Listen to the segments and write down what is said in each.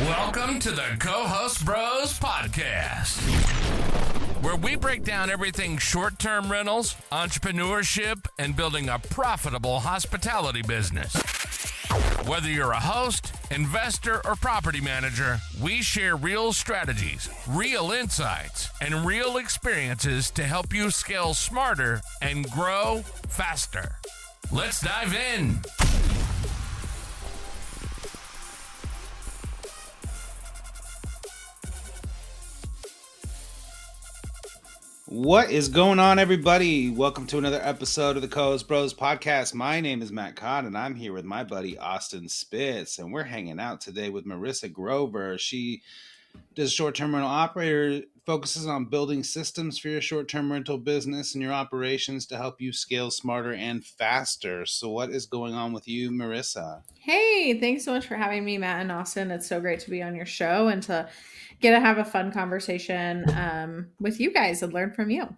Welcome to the Co-Host Bros Podcast, where we break down everything short-term rentals, entrepreneurship, and building a profitable hospitality business. Whether you're a host, investor, or property manager, we share real strategies, real insights, and real experiences to help you scale smarter and grow faster. Let's dive in. What is going on, everybody? Welcome to another episode of the Co-Host Bros Podcast. My name is Matt Codd, and I'm here with my buddy Austin Spitz, and we're hanging out today with Marissa Grover. She does short-term rental operator, focuses on building systems for your short-term rental business and your operations to help you scale smarter and faster. So what is going on with you, Marissa? Hey, thanks so much for having me, Matt and Austin. It's so great to be on your show and to get to have a fun conversation with you guys and learn from you.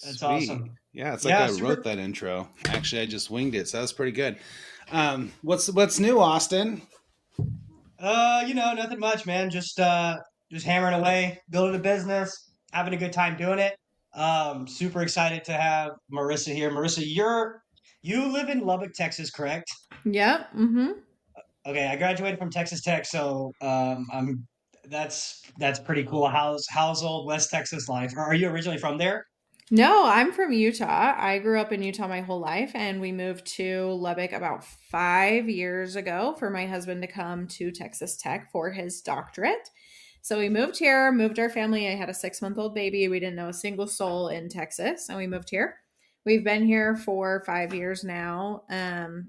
That's awesome. Yeah, it's like I wrote that intro. Actually, I just winged it, so that was pretty good. What's new, Austin? Nothing much, man. Just hammering away, building a business, having a good time doing it. Super excited to have Marissa here. Marissa, you live in Lubbock, Texas, correct? Yep. Mm-hmm. Okay, I graduated from Texas Tech, so that's pretty cool. How's old West Texas life? Are you originally from there? No, I'm from Utah. I grew up in Utah my whole life, and we moved to Lubbock about 5 years ago for my husband to come to Texas Tech for his doctorate. So we moved here, moved our family. I had a 6-month-old baby. We didn't know a single soul in Texas, and we moved here. We've been here for 5 years now.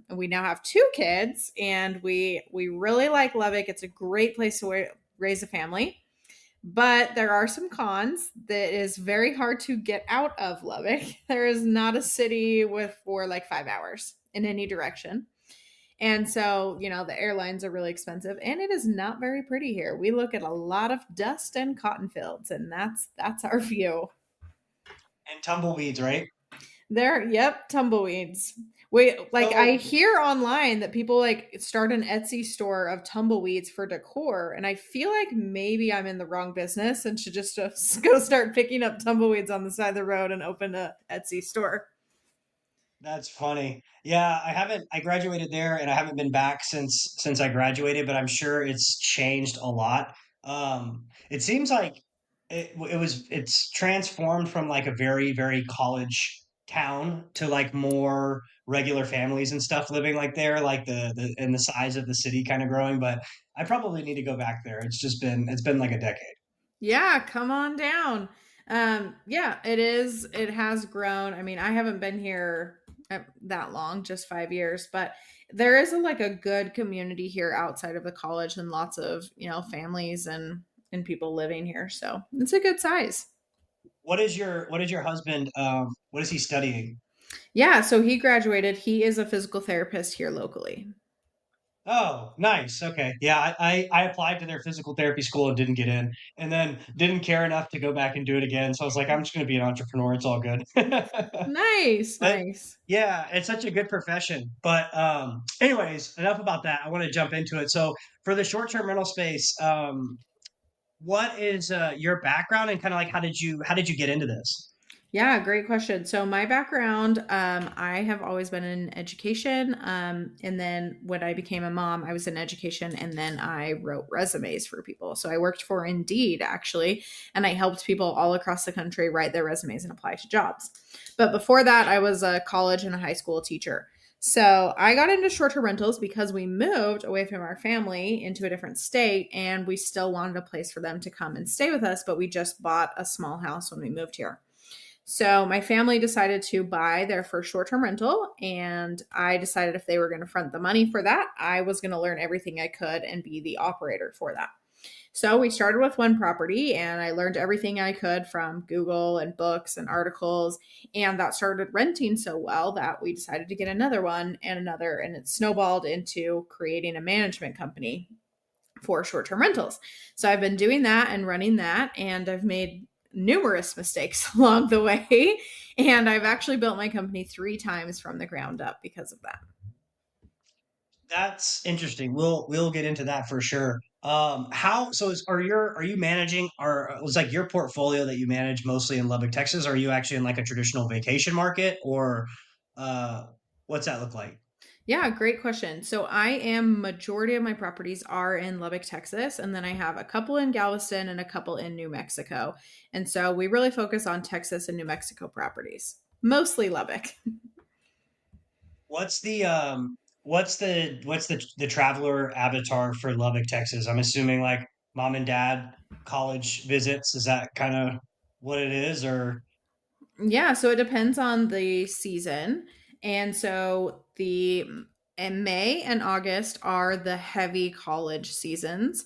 We now have 2 kids, and we really like Lubbock. It's a great place to raise a family. But there are some cons. That is very hard to get out of Lubbock. There is not a city for like 5 hours in any direction. And so, the airlines are really expensive, and it is not very pretty here. We look at a lot of dust and cotton fields, and that's our view. And tumbleweeds, right? Tumbleweeds. I hear online that people start an Etsy store of tumbleweeds for decor, and I feel like maybe I'm in the wrong business and should just go start picking up tumbleweeds on the side of the road and open a Etsy store. That's funny. Yeah, I graduated there and I haven't been back since I graduated, but I'm sure it's changed a lot. It seems like it's transformed from like a very, very college town to like more regular families and stuff living like there, like the size of the city kind of growing, but I probably need to go back there. It's been like a decade. Yeah, come on down. Yeah, it is. It has grown. I mean, I haven't been here that long, just 5 years, but there is a good community here outside of the college and lots of, families and people living here. So it's a good size. What is your husband, what is he studying? Yeah, so he graduated. He is a physical therapist here locally. Oh, nice. Okay. Yeah, I applied to their physical therapy school and didn't get in, and then didn't care enough to go back and do it again. So I was like, I'm just going to be an entrepreneur. It's all good. Nice. Yeah, it's such a good profession. But anyways, enough about that. I want to jump into it. So for the short-term rental space, what is your background and kind of like how did you get into this? Yeah, great question. So my background, I have always been in education. And then when I became a mom, I was in education, and then I wrote resumes for people. So I worked for Indeed, actually, and I helped people all across the country write their resumes and apply to jobs. But before that, I was a college and a high school teacher. So I got into short-term rentals because we moved away from our family into a different state, and we still wanted a place for them to come and stay with us, but we just bought a small house when we moved here. So my family decided to buy their first short-term rental, and I decided if they were going to front the money for that, I was going to learn everything I could and be the operator for that. So we started with one property, and I learned everything I could from Google and books and articles, and that started renting so well that we decided to get another one and another, and it snowballed into creating a management company for short-term rentals. So I've been doing that and running that, and I've made numerous mistakes along the way. And I've actually built my company 3 times from the ground up because of that. That's interesting. We'll get into that for sure. How so is are you managing or was like your portfolio that you manage mostly in Lubbock, Texas? Are you actually in like a traditional vacation market or uh what's that look like? Yeah, great question. So I am majority of my properties are in Lubbock, Texas, and then I have a couple in Galveston and a couple in New Mexico. And so we really focus on Texas and New Mexico properties. Mostly Lubbock. What's the traveler avatar for Lubbock, Texas? I'm assuming like mom and dad college visits. Is that kind of what it is or Yeah, so it depends on the season. And so the in May and August are the heavy college seasons.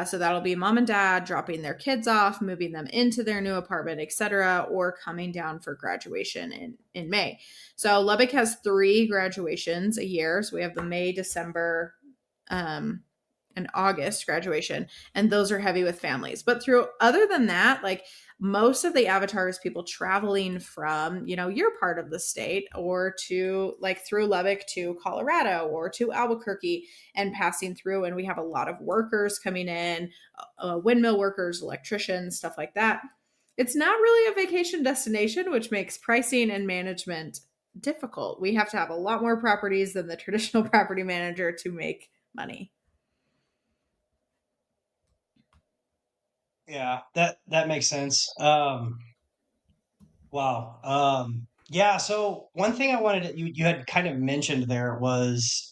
So that'll be mom and dad dropping their kids off, moving them into their new apartment, etc., or coming down for graduation in May. So Lubbock has 3 graduations a year. So we have the May, December, um, and August graduation, and those are heavy with families. But through other than that, like most of the avatars people traveling from, your part of the state or to like through Lubbock to Colorado or to Albuquerque and passing through. And we have a lot of workers coming in, windmill workers, electricians, stuff like that. It's not really a vacation destination, which makes pricing and management difficult. We have to have a lot more properties than the traditional property manager to make money. yeah, that makes sense. Wow. Yeah, so one thing I wanted to, you had kind of mentioned there was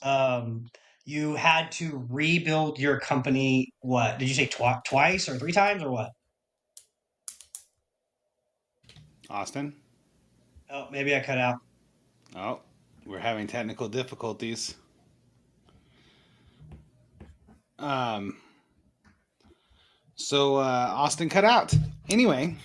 you had to rebuild your company. What did you say twice or 3 times or what? Austin? Oh, maybe I cut out. Oh, we're having technical difficulties. Um, so Austin cut out. Anyway,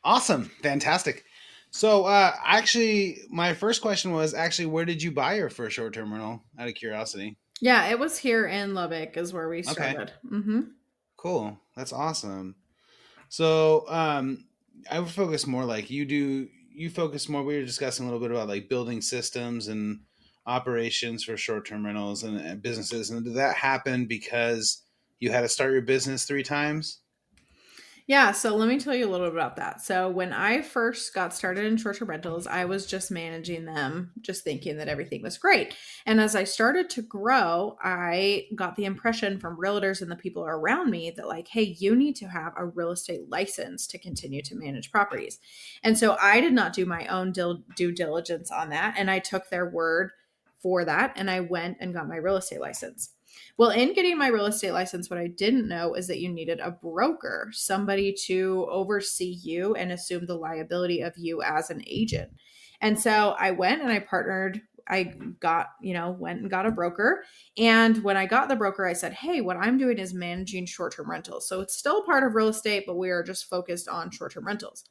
awesome, fantastic. So actually, my first question was actually, where did you buy your first short-term rental? Out of curiosity. Yeah, it was here in Lubbock is where we Okay, started. Mm-hmm. cool. That's awesome. So I would focus more like you do. You focus more. We were discussing a little bit about like building systems and operations for short-term rentals and businesses. And did that happen because you had to start your business 3 times? Yeah, so let me tell you a little bit about that. So when I first got started in short-term rentals, I was just managing them, just thinking that everything was great. And as I started to grow, I got the impression from realtors and the people around me that like, hey, you need to have a real estate license to continue to manage properties. And so I did not do my own due diligence on that, and I took their word for that, and I went and got my real estate license. Well, in getting my real estate license, what I didn't know is that you needed a broker, somebody to oversee you and assume the liability of you as an agent. And so I went and I partnered. I got, went and got a broker. And when I got the broker, I said, hey, what I'm doing is managing short term rentals. So it's still part of real estate, but we are just focused on short term rentals.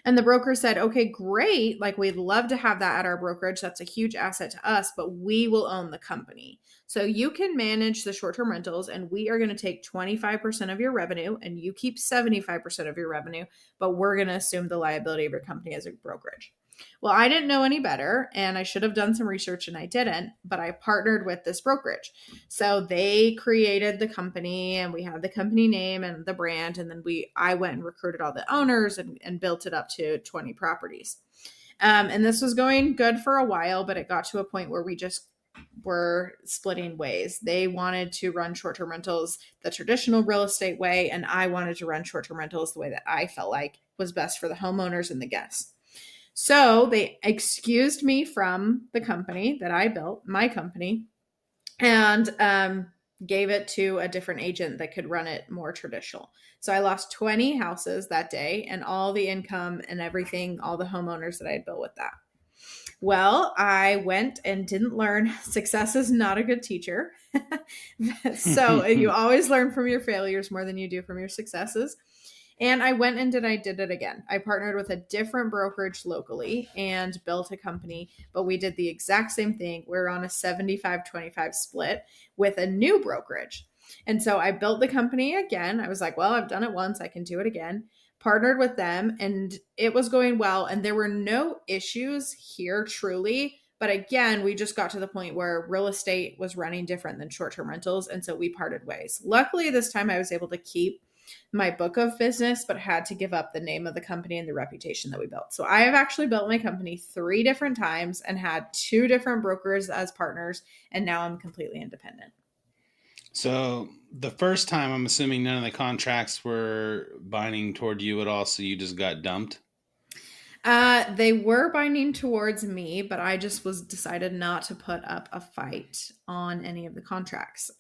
And the broker said, okay, great. Like, we'd love to have that at our brokerage. That's a huge asset to us, but we will own the company. So you can manage the short term rentals, and we are going to take 25% of your revenue, and you keep 75% of your revenue, but we're going to assume the liability of your company as a brokerage. Well, I didn't know any better, and I should have done some research, and I didn't, but I partnered with this brokerage. So they created the company, and we had the company name and the brand, and then I went and recruited all the owners and built it up to 20 properties. And this was going good for a while, but it got to a point where we just were splitting ways. They wanted to run short-term rentals the traditional real estate way, and I wanted to run short-term rentals the way that I felt like was best for the homeowners and the guests. So they excused me from the company that I built, my company, and gave it to a different agent that could run it more traditional. So I lost 20 houses that day and all the income and everything, all the homeowners that I had built with that. Well, I went and didn't learn. Success is not a good teacher. So you always learn from your failures more than you do from your successes. And I went and I did it again. I partnered with a different brokerage locally and built a company, but we did the exact same thing. We're on a 75-25 split with a new brokerage. And so I built the company again. I was like, well, I've done it once. I can do it again. Partnered with them, and it was going well. And there were no issues here truly But again, we just got to the point where real estate was running different than short-term rentals. And so we parted ways. Luckily, this time I was able to keep my book of business, but had to give up the name of the company and the reputation that we built. So I have actually built my company 3 different times and had 2 different brokers as partners. And now I'm completely independent. So the first time, I'm assuming none of the contracts were binding toward you at all. So you just got dumped. They were binding towards me, but I just decided not to put up a fight on any of the contracts.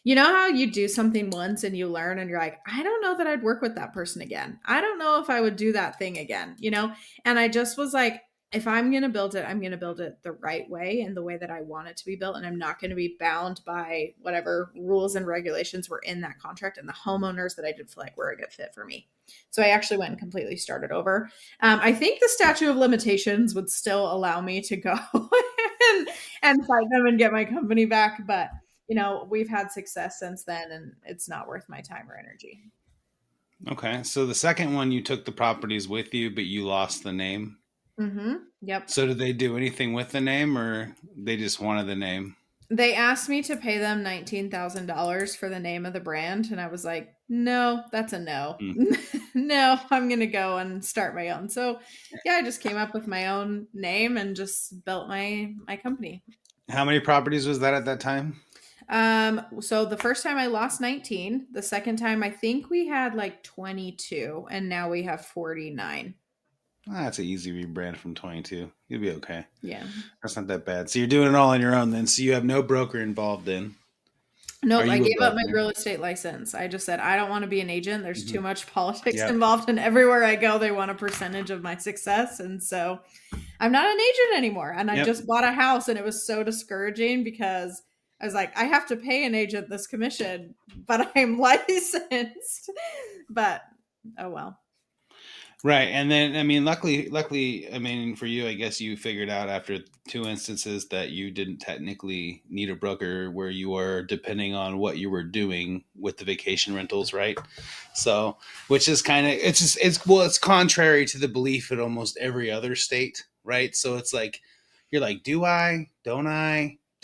You know how you do something once and you learn and you're like, I don't know that I'd work with that person again. I don't know if I would do that thing again, And I just was like, if I'm going to build it, I'm going to build it the right way and the way that I want it to be built. And I'm not going to be bound by whatever rules and regulations were in that contract and the homeowners that I did feel like were a good fit for me. So I actually went and completely started over. I think the statute of limitations would still allow me to go and fight them and get my company back. But, we've had success since then and it's not worth my time or energy. Okay. So the second one, you took the properties with you, but you lost the name. Mm-hmm. Yep. So did they do anything with the name or they just wanted the name? They asked me to pay them $19,000 for the name of the brand. And I was like, no, that's a no. No, I'm going to go and start my own. So yeah, I just came up with my own name and just built my company. How many properties was that at that time? So the first time I lost 19, the second time I think we had like 22 and now we have 49. That's an easy rebrand from 22. You'll be okay. Yeah. That's not that bad. So you're doing it all on your own then. So you have no broker involved in. Nope, I gave up my real estate license. I just said, I don't want to be an agent. There's too much politics involved, and everywhere I go, they want a percentage of my success. And so I'm not an agent anymore. And I just bought a house, and it was so discouraging because I was like, I have to pay an agent this commission, but I'm licensed. But, oh well. Right. And then, I mean, luckily, I mean, for you, I guess you figured out after 2 instances that you didn't technically need a broker where you were depending on what you were doing with the vacation rentals. Right. So, which is kind of, it's contrary to the belief in almost every other state. Right. So it's like, you're like, do I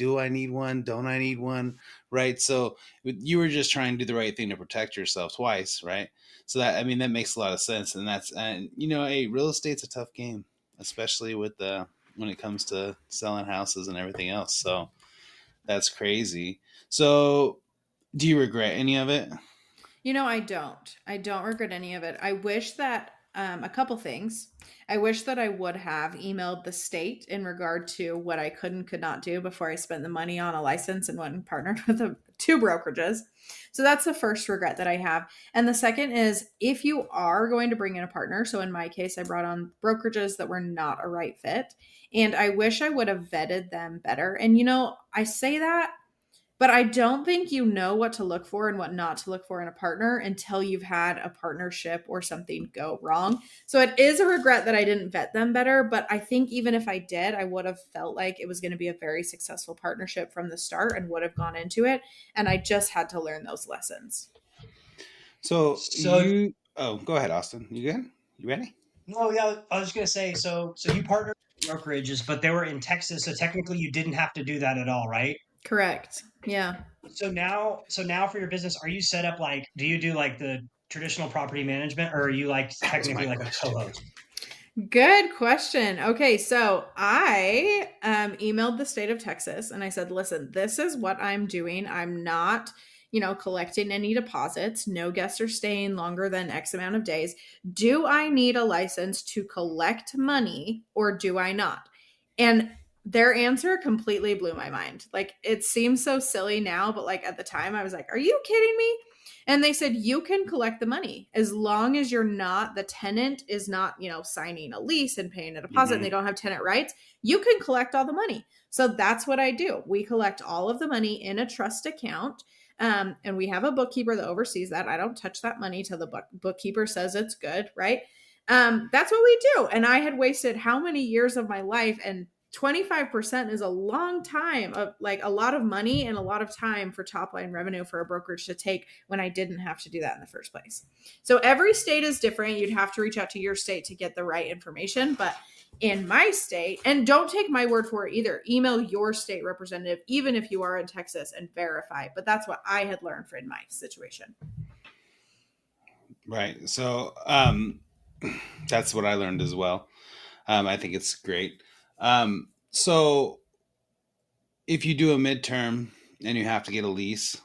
need one? Don't I need one? Right. So you were just trying to do the right thing to protect yourself twice. Right. So that makes a lot of sense. And real estate's a tough game, especially with when it comes to selling houses and everything else. So that's crazy. So do you regret any of it? I don't regret any of it. I wish that a couple things. I wish that I would have emailed the state in regard to what I could and could not do before I spent the money on a license and went and partnered with 2 brokerages. So that's the first regret that I have. And the second is if you are going to bring in a partner. So in my case, I brought on brokerages that were not a right fit. And I wish I would have vetted them better. And, I say that, but I don't think you know what to look for and what not to look for in a partner until you've had a partnership or something go wrong. So it is a regret that I didn't vet them better. But I think even if I did, I would have felt like it was going to be a very successful partnership from the start and would have gone into it. And I just had to learn those lessons. So go ahead, Austin. You good? You ready? No, yeah, I was just going to say, so you partnered with brokerages, but they were in Texas. So technically you didn't have to do that at all, right? Correct. Yeah. So now for your business, are you set up do you do like the traditional property management or are you technically like a co-host? Good question. Okay. So I emailed the state of Texas and I said, listen, this is what I'm doing. I'm not, collecting any deposits. No guests are staying longer than X amount of days. Do I need a license to collect money or do I not? And their answer completely blew my mind. It seems so silly now, but at the time I was like, are you kidding me? And they said, you can collect the money as long as the tenant is not, signing a lease and paying a deposit and they don't have tenant rights. You can collect all the money. So that's what I do. We collect all of the money in a trust account. And we have a bookkeeper that oversees that. I don't touch that money till the bookkeeper says it's good. Right. That's what we do. And I had wasted how many years of my life, and 25% is a long time of a lot of money and a lot of time for top line revenue for a brokerage to take when I didn't have to do that in the first place. So every state is different. You'd have to reach out to your state to get the right information. But in my state, and don't take my word for it either. Email your state representative, even if you are in Texas, and verify. But that's what I had learned in my situation. Right. So that's what I learned as well. I think it's great. So if you do a midterm and you have to get a lease,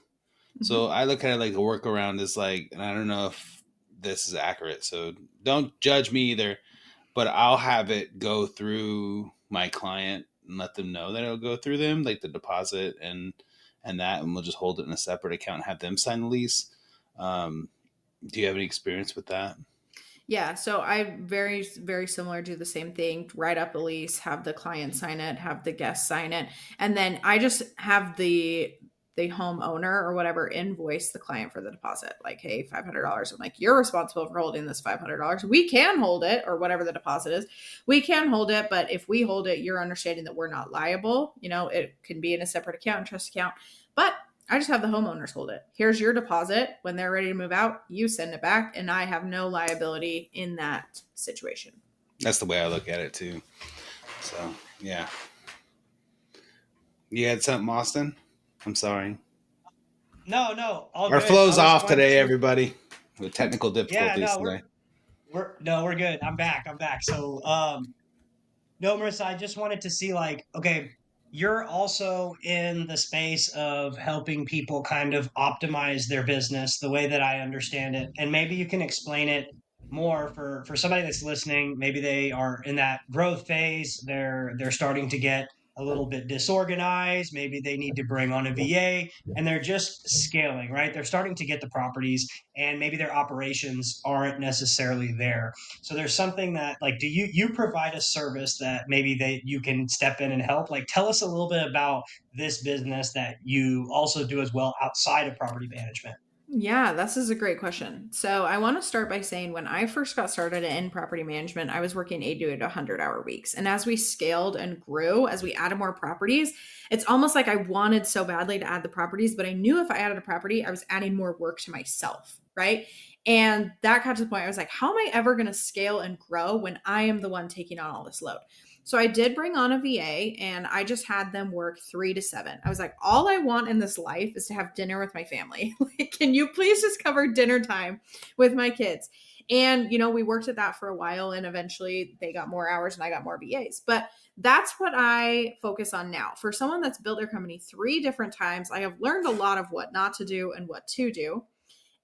so I look at it like a workaround is like, and I don't know if this is accurate, so don't judge me either, but I'll have it go through my client and let them know that it'll go through them, like the deposit and that, and we'll just hold it in a separate account and have them sign the lease. Do you have any experience with that? Yeah, so I very, very similar, do the same thing, write up a lease, have the client sign it, have the guest sign it, and then I just have the homeowner or whatever invoice the client for the deposit. Like, hey, $500. I'm like, you're responsible for holding this $500. We can hold it, or whatever the deposit is. We can hold it, but if we hold it, you're understanding that we're not liable. You know, it can be in a separate account, trust account, but I just have the homeowners hold it. Here's your deposit. When they're ready to move out, you send it back, and I have no liability in that situation. That's the way I look at it too. So, yeah. You had something, Austin? I'm sorry. No. Our flow's off today, everybody. With technical difficulties today. We're good. I'm back. So, no, Marissa, I just wanted to see, like, okay, you're also in the space of helping people kind of optimize their business the way that I understand it. And maybe you can explain it more for somebody that's listening. Maybe they are in that growth phase. They're starting to get a little bit disorganized. Maybe they need to bring on a VA, and they're just scaling, right? They're starting to get the properties, and maybe their operations aren't necessarily there. So there's something that, like, do you provide a service that maybe you can step in and help? Like, tell us a little bit about this business that you also do as well outside of property management. Yeah, this is a great question. So I want to start by saying when I first got started in property management, I was working 80 to 100-hour weeks. And as we scaled and grew, as we added more properties, it's almost like I wanted so badly to add the properties, but I knew if I added a property, I was adding more work to myself, right? And that got to the point I was like, how am I ever going to scale and grow when I am the one taking on all this load? So I did bring on a VA, and I just had them work 3 to 7. I was like, all I want in this life is to have dinner with my family. Like, can you please just cover dinner time with my kids? And, you know, we worked at that for a while, and eventually they got more hours and I got more VAs. But that's what I focus on now. For someone that's built their company 3 different times, I have learned a lot of what not to do and what to do.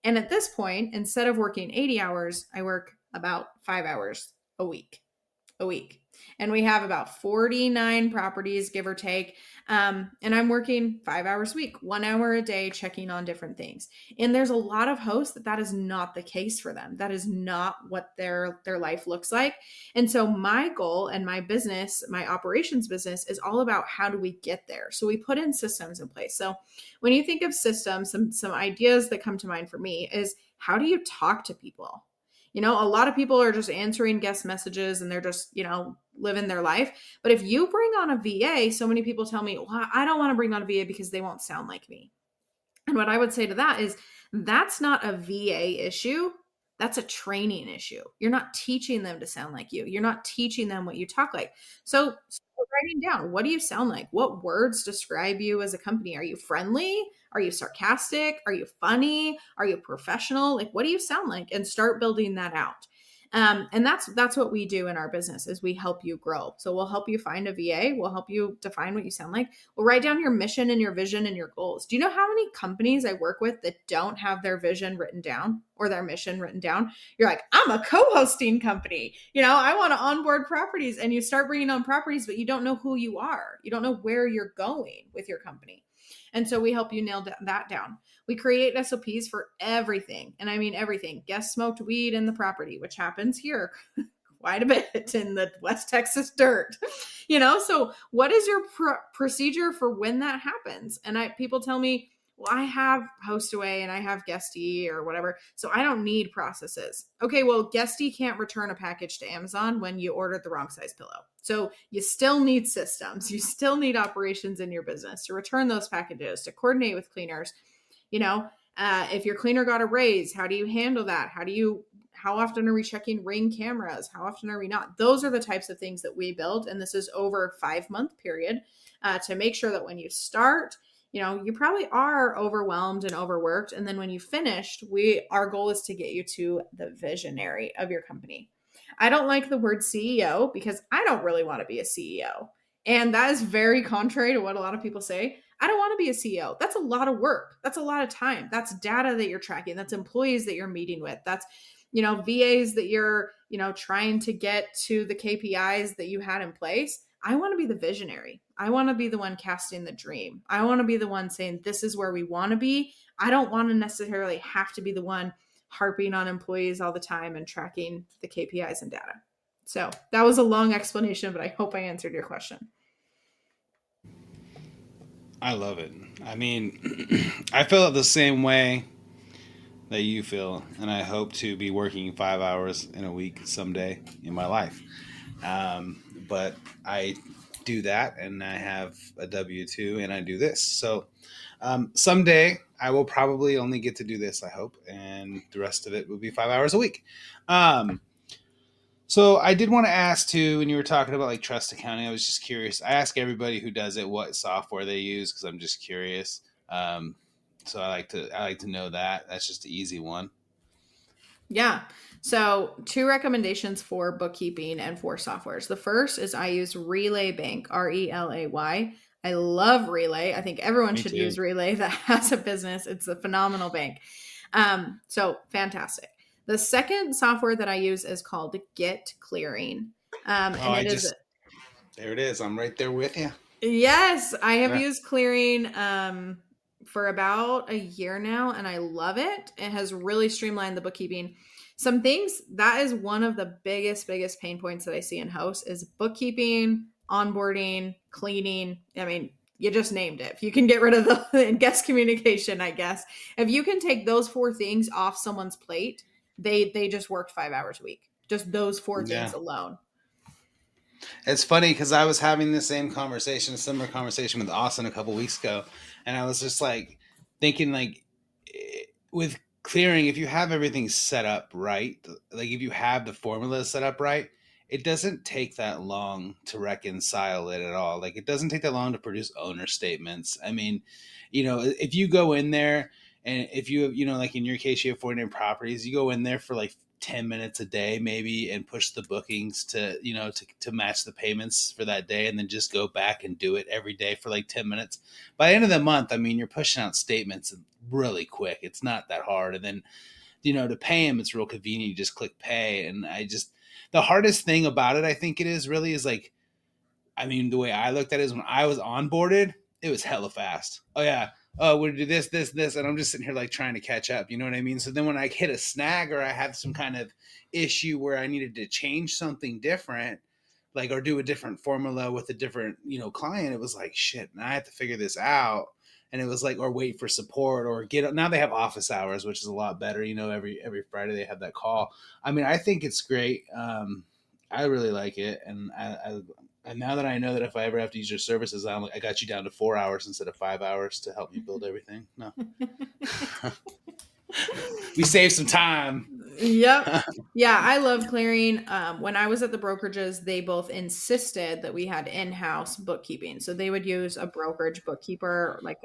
And at this point, instead of working 80 hours, I work about 5 hours a week. And we have about 49 properties, give or take. And I'm working 5 hours a week, 1 hour a day, checking on different things. And there's a lot of hosts that is not the case for them. That is not what their life looks like. And so my goal and my business, my operations business, is all about how do we get there? So we put in systems in place. So when you think of systems, some ideas that come to mind for me is, how do you talk to people? You know, a lot of people are just answering guest messages and they're just, you know, living their life. But if you bring on a VA, so many people tell me, well, I don't want to bring on a VA because they won't sound like me. And what I would say to that is, that's not a VA issue. That's a training issue. You're not teaching them to sound like you. You're not teaching them what you talk like. So writing down, what do you sound like? What words describe you as a company? Are you friendly? Are you sarcastic? Are you funny? Are you professional? Like, what do you sound like? And start building that out. And that's what we do in our business, is we help you grow. So we'll help you find a VA. We'll help you define what you sound like. We'll write down your mission and your vision and your goals. Do you know how many companies I work with that don't have their vision written down or their mission written down? You're like, I'm a co-hosting company. You know, I want to onboard properties, and you start bringing on properties, but you don't know who you are. You don't know where you're going with your company. And so we help you nail that down. We create SOPs for everything. And I mean everything. Guest smoked weed in the property, which happens here quite a bit in the West Texas dirt. You know, so what is your procedure for when that happens? And people tell me, well, I have HostAway and I have Guesty or whatever, so I don't need processes. Okay, well, Guesty can't return a package to Amazon when you ordered the wrong size pillow. So you still need systems. You still need operations in your business to return those packages, to coordinate with cleaners. You know, if your cleaner got a raise, how do you handle that? How do how often are we checking Ring cameras? How often are we not? Those are the types of things that we built. And this is over a 5-month period to make sure that when you start, you probably are overwhelmed and overworked. And then when you finished, our goal is to get you to the visionary of your company. I don't like the word CEO because I don't really want to be a CEO. And that is very contrary to what a lot of people say. I don't want to be a CEO. That's a lot of work. That's a lot of time. That's data that you're tracking. That's employees that you're meeting with. That's, VAs that you're, trying to get to the KPIs that you had in place. I want to be the visionary. I want to be the one casting the dream. I want to be the one saying, this is where we want to be. I don't want to necessarily have to be the one harping on employees all the time and tracking the KPIs and data. So that was a long explanation, but I hope I answered your question. I love it. I mean, I feel the same way that you feel, and I hope to be working 5 hours in a week someday in my life. But I do that, and I have a W-2, and I do this. So someday I will probably only get to do this, I hope, and the rest of it will be 5 hours a week. So I did want to ask too, when you were talking about like trust accounting, I was just curious. I ask everybody who does it what software they use because I'm just curious. So I like to know that. That's just an easy one. Yeah. So 2 recommendations for bookkeeping and for softwares. The first is I use Relay Bank, Relay. I love Relay. I think everyone should use Relay that has a business. It's a phenomenal bank. So fantastic. The second software that I use is called Get Clearing. There it is. I'm right there with you. Yes, I have used Clearing for about a year now, and I love it. It has really streamlined the bookkeeping. Some things, that is one of the biggest pain points that I see in house is bookkeeping, onboarding, cleaning. I mean, you just named it. If you can get rid of the guest communication, I guess. If you can take those 4 things off someone's plate, they just worked 5 hours a week. Just those 4 things alone. It's funny because I was having the same conversation, a similar conversation with Austin a couple weeks ago. And I was just like thinking like with clearing, if you have everything set up right, like if you have the formula set up right, it doesn't take that long to reconcile it at all. Like it doesn't take that long to produce owner statements. I mean, if you go in there and if you have, like in your case, you have 49 properties, you go in there for like 10 minutes a day maybe and push the bookings to match the payments for that day and then just go back and do it every day for like 10 minutes. By the end of the month, I mean, you're pushing out statements really quick. It's not that hard. And then, to pay them, it's real convenient. You just click pay. And the hardest thing about it, I think is like, I mean, the way I looked at it is when I was onboarded, it was hella fast. Oh yeah. Oh, we'll do this. And I'm just sitting here like trying to catch up. You know what I mean? So then when I hit a snag or I had some kind of issue where I needed to change something different, like, or do a different formula with a different, client, it was like, shit, and I have to figure this out. And it was like, or wait for support or now they have office hours, which is a lot better. Every Friday they have that call. I mean, I think it's great. I really like it. And and now that I know that if I ever have to use your services, I got you down to 4 hours instead of 5 hours to help me build everything. No, we saved some time. Yep. Yeah, I love Clearing. When I was at the brokerages, they both insisted that we had in-house bookkeeping. So they would use a brokerage bookkeeper, like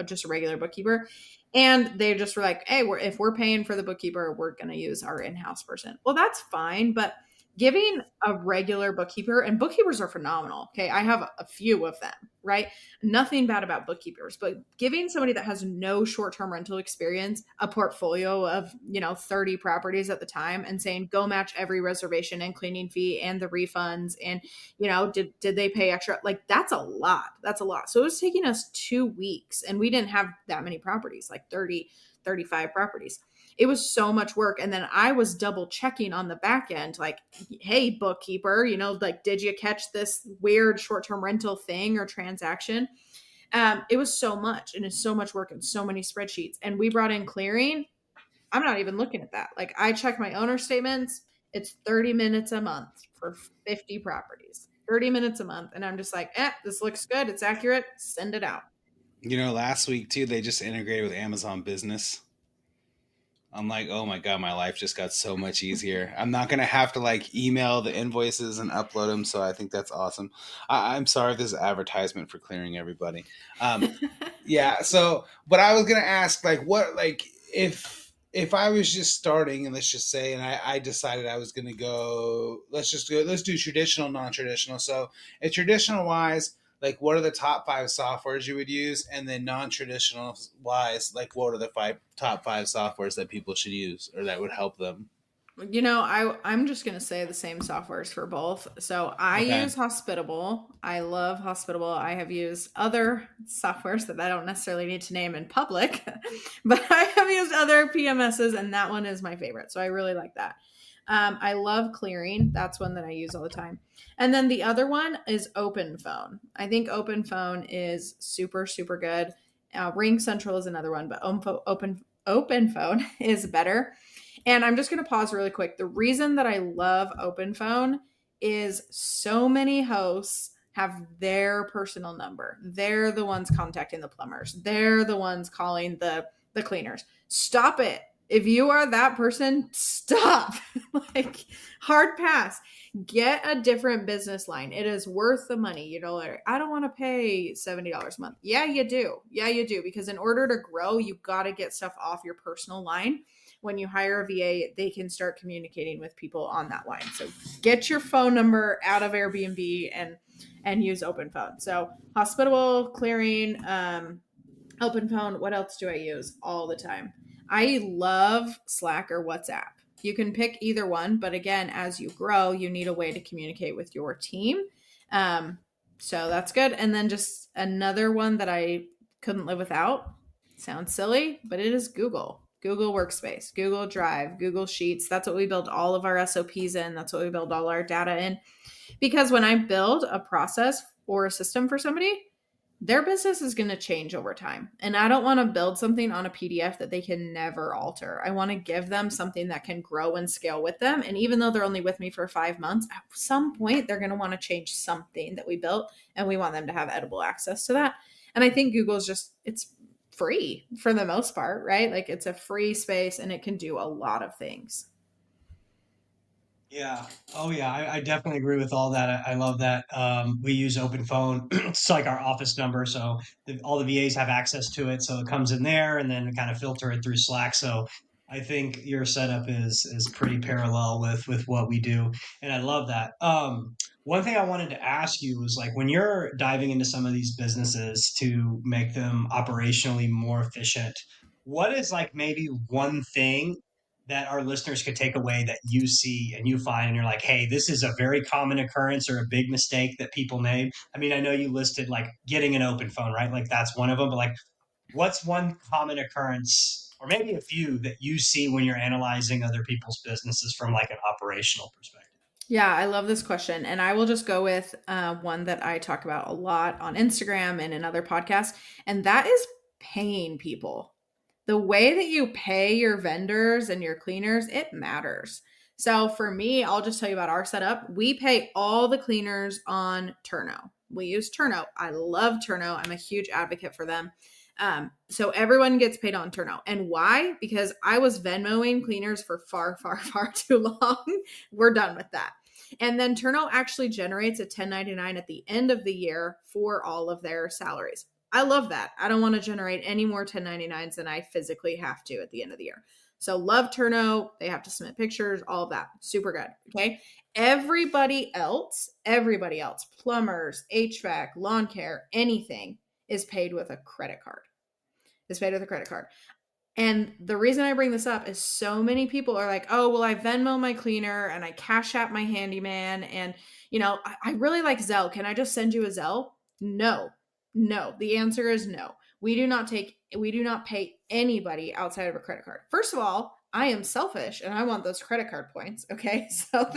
just a regular bookkeeper. And they just were like, hey, if we're paying for the bookkeeper, we're going to use our in-house person. Well, that's fine. But giving a regular bookkeeper, and bookkeepers are phenomenal. Okay. I have a few of them, right? Nothing bad about bookkeepers, but giving somebody that has no short-term rental experience a portfolio of, 30 properties at the time and saying, go match every reservation and cleaning fee and the refunds. And, did they pay extra? Like that's a lot. That's a lot. So it was taking us 2 weeks and we didn't have that many properties, like 30, 35 properties. It was so much work. And then I was double checking on the back end, like, hey, bookkeeper, like, did you catch this weird short-term rental thing or transaction? It was so much, and it's so much work and so many spreadsheets. And we brought in Clearing. I'm not even looking at that. Like I check my owner statements. It's 30 minutes a month for 50 properties, 30 minutes a month. And I'm just like, this looks good. It's accurate. Send it out. Last week too, they just integrated with Amazon Business. I'm like, oh my God, my life just got so much easier. I'm not going to have to like email the invoices and upload them. So I think that's awesome. I'm sorry if this is advertisement for clearing everybody. Yeah. So, but I was going to ask like, what, like if I was just starting and let's just say, and I decided I was going to go, let's do traditional, non-traditional. So if traditional wise, like what are the top 5 softwares you would use, and then non-traditional wise, like what are the top five softwares that people should use or that would help them? I'm just going to say the same softwares for both. So I Okay. use Hospitable. I love Hospitable. I have used other softwares that I don't necessarily need to name in public, but I have used other PMSs, and that one is my favorite. So I really like that. I love Clearing. That's one that I use all the time. And then the other one is Open Phone. I think Open Phone is super, super good. Ring Central is another one, but Open Phone is better. And I'm just going to pause really quick. The reason that I love Open Phone is so many hosts have their personal number. They're the ones contacting the plumbers. They're the ones calling the cleaners. Stop it. If you are that person, stop. Like, hard pass. Get a different business line. It is worth the money. Like, I don't want to pay $70 a month. Yeah, you do. Yeah, you do. Because in order to grow, you got to get stuff off your personal line. When you hire a VA, they can start communicating with people on that line. So get your phone number out of Airbnb and use Open Phone. So Hospitable, Clearing, Open Phone. What else do I use all the time? I love Slack or WhatsApp. You can pick either one, but again, as you grow, you need a way to communicate with your team. So that's good. And then just another one that I couldn't live without. Sounds silly, but it is Google. Google Workspace, Google Drive, Google Sheets. That's what we build all of our SOPs in. That's what we build all our data in. Because when I build a process or a system for somebody, their business is going to change over time. And I don't want to build something on a PDF that they can never alter. I want to give them something that can grow and scale with them. And even though they're only with me for 5 months, at some point they're going to want to change something that we built, and we want them to have edible access to that. And I think Google's it's free for the most part, right? Like, it's a free space and it can do a lot of things. Yeah. Oh, yeah. I definitely agree with all that. I love that. We use Open Phone. It's like our office number, so all the VAs have access to it. So it comes in there, and then we kind of filter it through Slack. So I think your setup is pretty parallel with what we do, and I love that. One thing I wanted to ask you was like when you're diving into some of these businesses to make them operationally more efficient, what is like maybe one thing that our listeners could take away that you see and you find and you're like, hey, this is a very common occurrence or a big mistake that people made? I mean, I know you listed like getting an open phone, right? Like that's one of them, but like what's one common occurrence or maybe a few that you see when you're analyzing other people's businesses from like an operational perspective? Yeah, I love this question. And I will just go with one that I talk about a lot on Instagram and in other podcasts. And that is paying people. The way that you pay your vendors and your cleaners, it matters. So for me, I'll just tell you about our setup. We pay all the cleaners on Turno. We use Turno. I love Turno. I'm a huge advocate for them. So everyone gets paid on Turno. And why? Because I was Venmoing cleaners for far, far, far too long. We're done with that. And then Turno actually generates a 1099 at the end of the year for all of their salaries. I love that. I don't want to generate any more 1099s than I physically have to at the end of the year. So love Turno. They have to submit pictures, all of that. Super good. Okay. Everybody else, plumbers, HVAC, lawn care, anything is paid with a credit card. And the reason I bring this up is so many people are like, oh, well, I Venmo my cleaner and I Cash App my handyman. And, I really like Zelle. Can I just send you a Zelle? No. The answer is no. We do not pay anybody outside of a credit card. First of all, I am selfish and I want those credit card points. Okay. So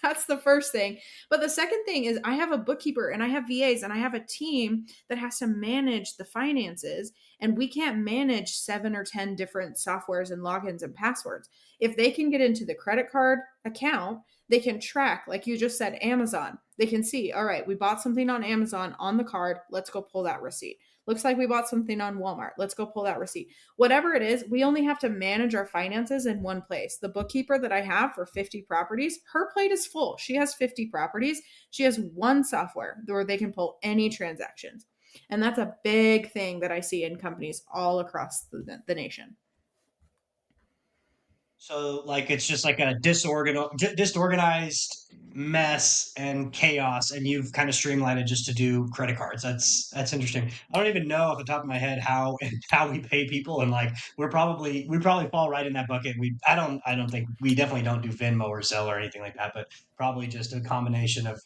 that's the first thing. But the second thing is I have a bookkeeper and I have VAs and I have a team that has to manage the finances, and we can't manage 7 or 10 different softwares and logins and passwords. If they can get into the credit card account, They can track, like you just said, Amazon. They can see, all right, we bought something on Amazon on the card. Let's go pull that receipt. Looks like we bought something on Walmart. Let's go pull that receipt. Whatever it is, we only have to manage our finances in one place. The bookkeeper that I have for 50 properties, her plate is full. She has 50 properties. She has one software where they can pull any transactions. And that's a big thing that I see in companies all across the nation. So like it's just like a disorganized mess and chaos, and you've kind of streamlined it just to do credit cards. That's interesting. I don't even know off the top of my head how we pay people, and like we probably fall right in that bucket. I don't think we definitely don't do Venmo or Zelle or anything like that, but probably just a combination of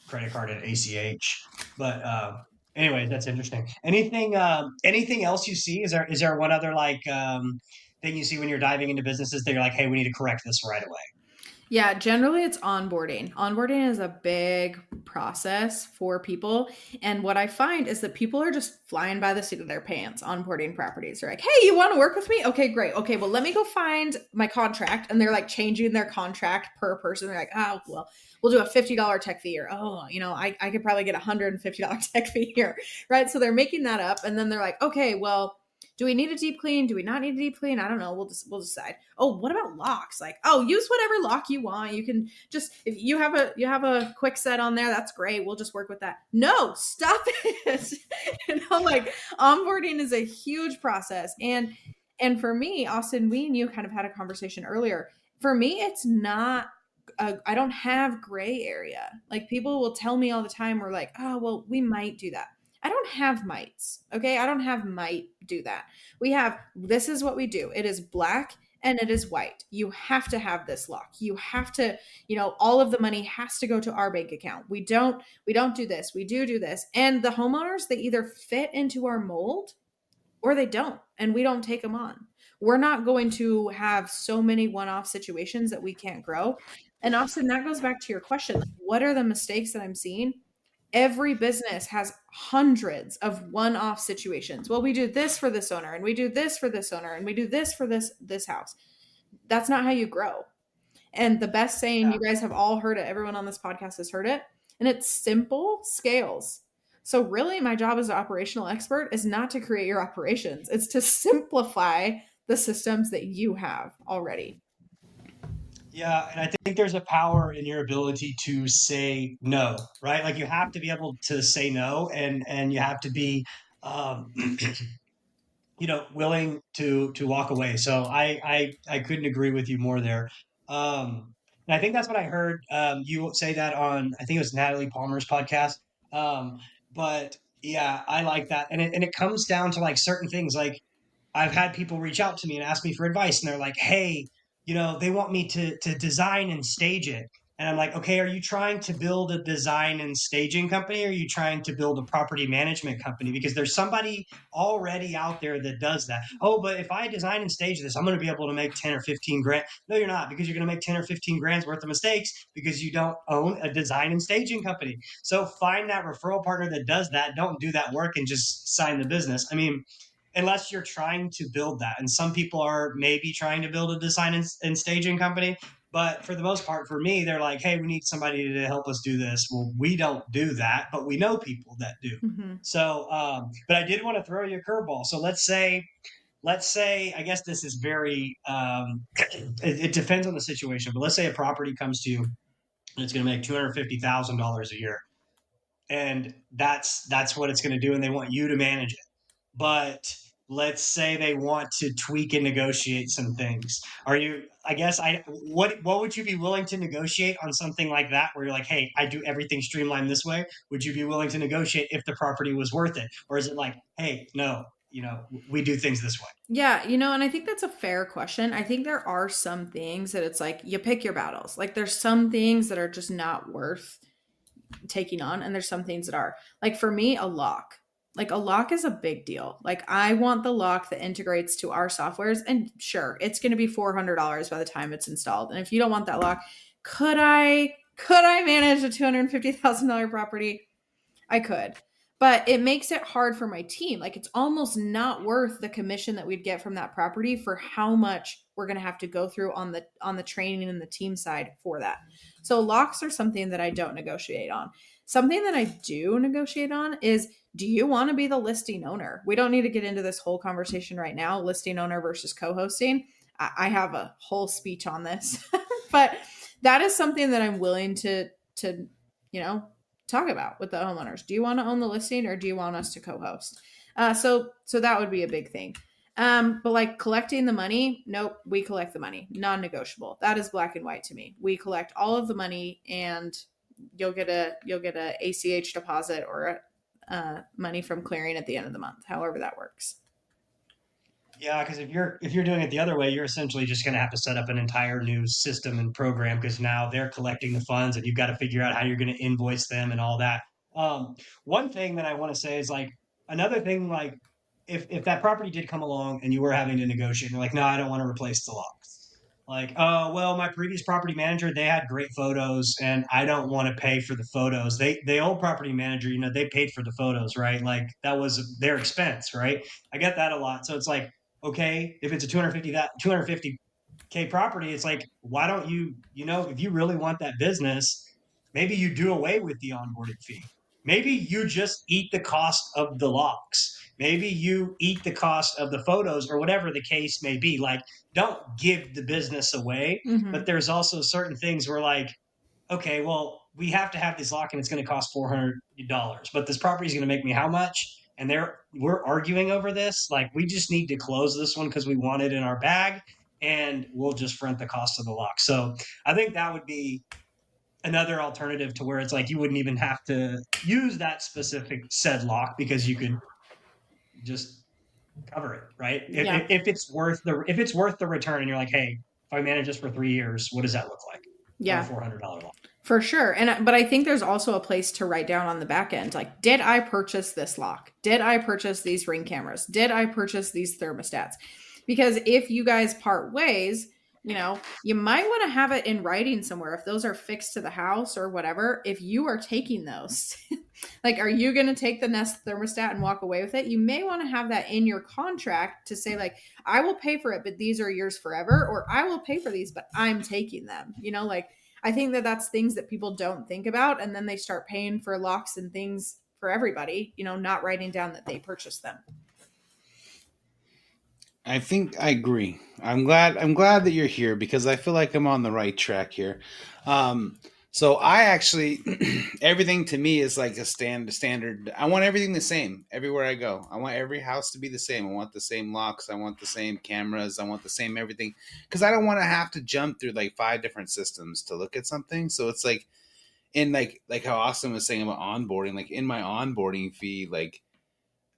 credit card and ACH. But anyway, that's interesting. Anything else you see? Is there one other like thing you see when you're diving into businesses that you're like, hey, we need to correct this right away? Yeah, generally it's onboarding. Onboarding is a big process for people. And what I find is that people are just flying by the seat of their pants onboarding properties. They're like, hey, you want to work with me? Okay, great. Okay, well, let me go find my contract. And they're like changing their contract per person. They're like, oh, well, we'll do a $50 tech fee, or, oh, I could probably get a $150 tech fee here, right? So they're making that up. And then they're like, okay, well, do we need a deep clean? Do we not need a deep clean? I don't know. We'll decide. Oh, what about locks? Like, oh, use whatever lock you want. You can just, if you have a quick set on there, that's great. We'll just work with that. No, stop it. Like onboarding is a huge process. And for me, Austin, we and you kind of had a conversation earlier. For me, it's not I don't have gray area. Like people will tell me all the time, we're like, oh, well, we might do that. I don't have mites. Okay. I don't have might do that. This is what we do. It is black and it is white. You have to have this lock. You have to, all of the money has to go to our bank account. We don't do this. We do this. And the homeowners, they either fit into our mold or they don't, and we don't take them on. We're not going to have so many one-off situations that we can't grow. And Austin, that goes back to your question. Like, what are the mistakes that I'm seeing? Every business has hundreds of one-off situations. Well, we do this for this owner, and we do this for this owner, and we do this for this house. That's not how you grow. And the best saying, you guys have all heard it, everyone on this podcast has heard it, and it's simple scales. So really my job as an operational expert is not to create your operations. It's to simplify the systems that you have already. Yeah, and I think there's a power in your ability to say no, right? Like you have to be able to say no, and you have to be, um, willing to walk away. So I couldn't agree with you more there. And I think that's what I heard you say that on. I think it was Natalie Palmer's podcast. Um, but yeah, I like that, and it comes down to like certain things, like I've had people reach out to me and ask me for advice, and they're like, "Hey, they want me to design and stage it." And I'm like, "Okay, are you trying to build a design and staging company, or are you trying to build a property management company? Because there's somebody already out there that does that. Oh, but if I design and stage this, I'm going to be able to make 10 or 15 grand. No, you're not, because you're going to make 10 or 15 grand's worth of mistakes because you don't own a design and staging company. So find that referral partner that does that. Don't do that work and just sign the business. I mean, unless you're trying to build that. And some people are maybe trying to build a design and staging company. But for the most part, for me, they're like, hey, we need somebody to help us do this. Well, we don't do that, but we know people that do. Mm-hmm. So, but I did want to throw you a curveball. So let's say, I guess this is very, it depends on the situation, but let's say a property comes to you and it's going to make $250,000 a year. And that's what it's going to do. And they want you to manage it. But let's say they want to tweak and negotiate some things. What would you be willing to negotiate on something like that, where you're like, hey, I do everything streamlined this way? Would you be willing to negotiate if the property was worth it? Or is it like, hey, no, we do things this way? Yeah, and I think that's a fair question. I think there are some things that it's like you pick your battles. Like there's some things that are just not worth taking on, and there's some things that are. Like for me, a lock. Like a lock is a big deal. Like I want the lock that integrates to our softwares, and sure, it's going to be $400 by the time it's installed. And if you don't want that lock, could I manage a $250,000 property? I could. but it makes it hard for my team. Like it's almost not worth the commission that we'd get from that property for how much we're going to have to go through on the training and the team side for that. So locks are something that I don't negotiate on. Something that I do negotiate on is, do you want to be the listing owner? We don't need to get into this whole conversation right now, listing owner versus co-hosting. I have a whole speech on this, but that is something that I'm willing to, talk about with the homeowners. Do you want to own the listing or do you want us to co-host? So that would be a big thing. But like collecting the money, nope, we collect the money, non-negotiable. That is black and white to me. We collect all of the money, and you'll get a ACH deposit or money from clearing at the end of the month, however that works. Yeah, because if you're doing it the other way, you're essentially just going to have to set up an entire new system and program because now they're collecting the funds and you've got to figure out how you're going to invoice them and all that. One thing that I want to say is like another thing, like if that property did come along and you were having to negotiate, you're like, no, I don't want to replace the locks. Like, oh, well, my previous property manager, they had great photos and I don't want to pay for the photos. The old property manager, they paid for the photos, right? Like that was their expense, right? I get that a lot. So it's like, okay, if it's a 250K property, it's like, why don't you, if you really want that business, maybe you do away with the onboarding fee. Maybe you just eat the cost of the locks. Maybe you eat the cost of the photos or whatever the case may be. Like, don't give the business away. Mm-hmm. But there's also certain things where like, okay, well, we have to have this lock and it's going to cost $400, but this property is going to make me how much? And we're arguing over this. Like, we just need to close this one because we want it in our bag and we'll just front the cost of the lock. So I think that would be another alternative to where it's like you wouldn't even have to use that specific said lock because you could just cover it, right? Yeah. If it's worth the return and you're like, hey, if I manage this for 3 years, what does that look like? Yeah. $400 lock. For sure. But I think there's also a place to write down on the back end, like, did I purchase this lock? Did I purchase these Ring cameras? Did I purchase these thermostats? Because if you guys part ways, you might want to have it in writing somewhere. If those are fixed to the house or whatever, if you are taking those, like, are you going to take the Nest thermostat and walk away with it? You may want to have that in your contract to say, like, I will pay for it, but these are yours forever, or I will pay for these, but I'm taking them. Like, I think that that's things that people don't think about. And then they start paying for locks and things for everybody, not writing down that they purchased them. I think I agree. I'm glad that you're here because I feel like I'm on the right track here. So I actually, everything to me is like a standard. I want everything the same everywhere I go. I want every house to be the same. I want the same locks. I want the same cameras. I want the same everything because I don't want to have to jump through like 5 different systems to look at something. So it's like, in like how Austin was saying about onboarding, like in my onboarding fee, like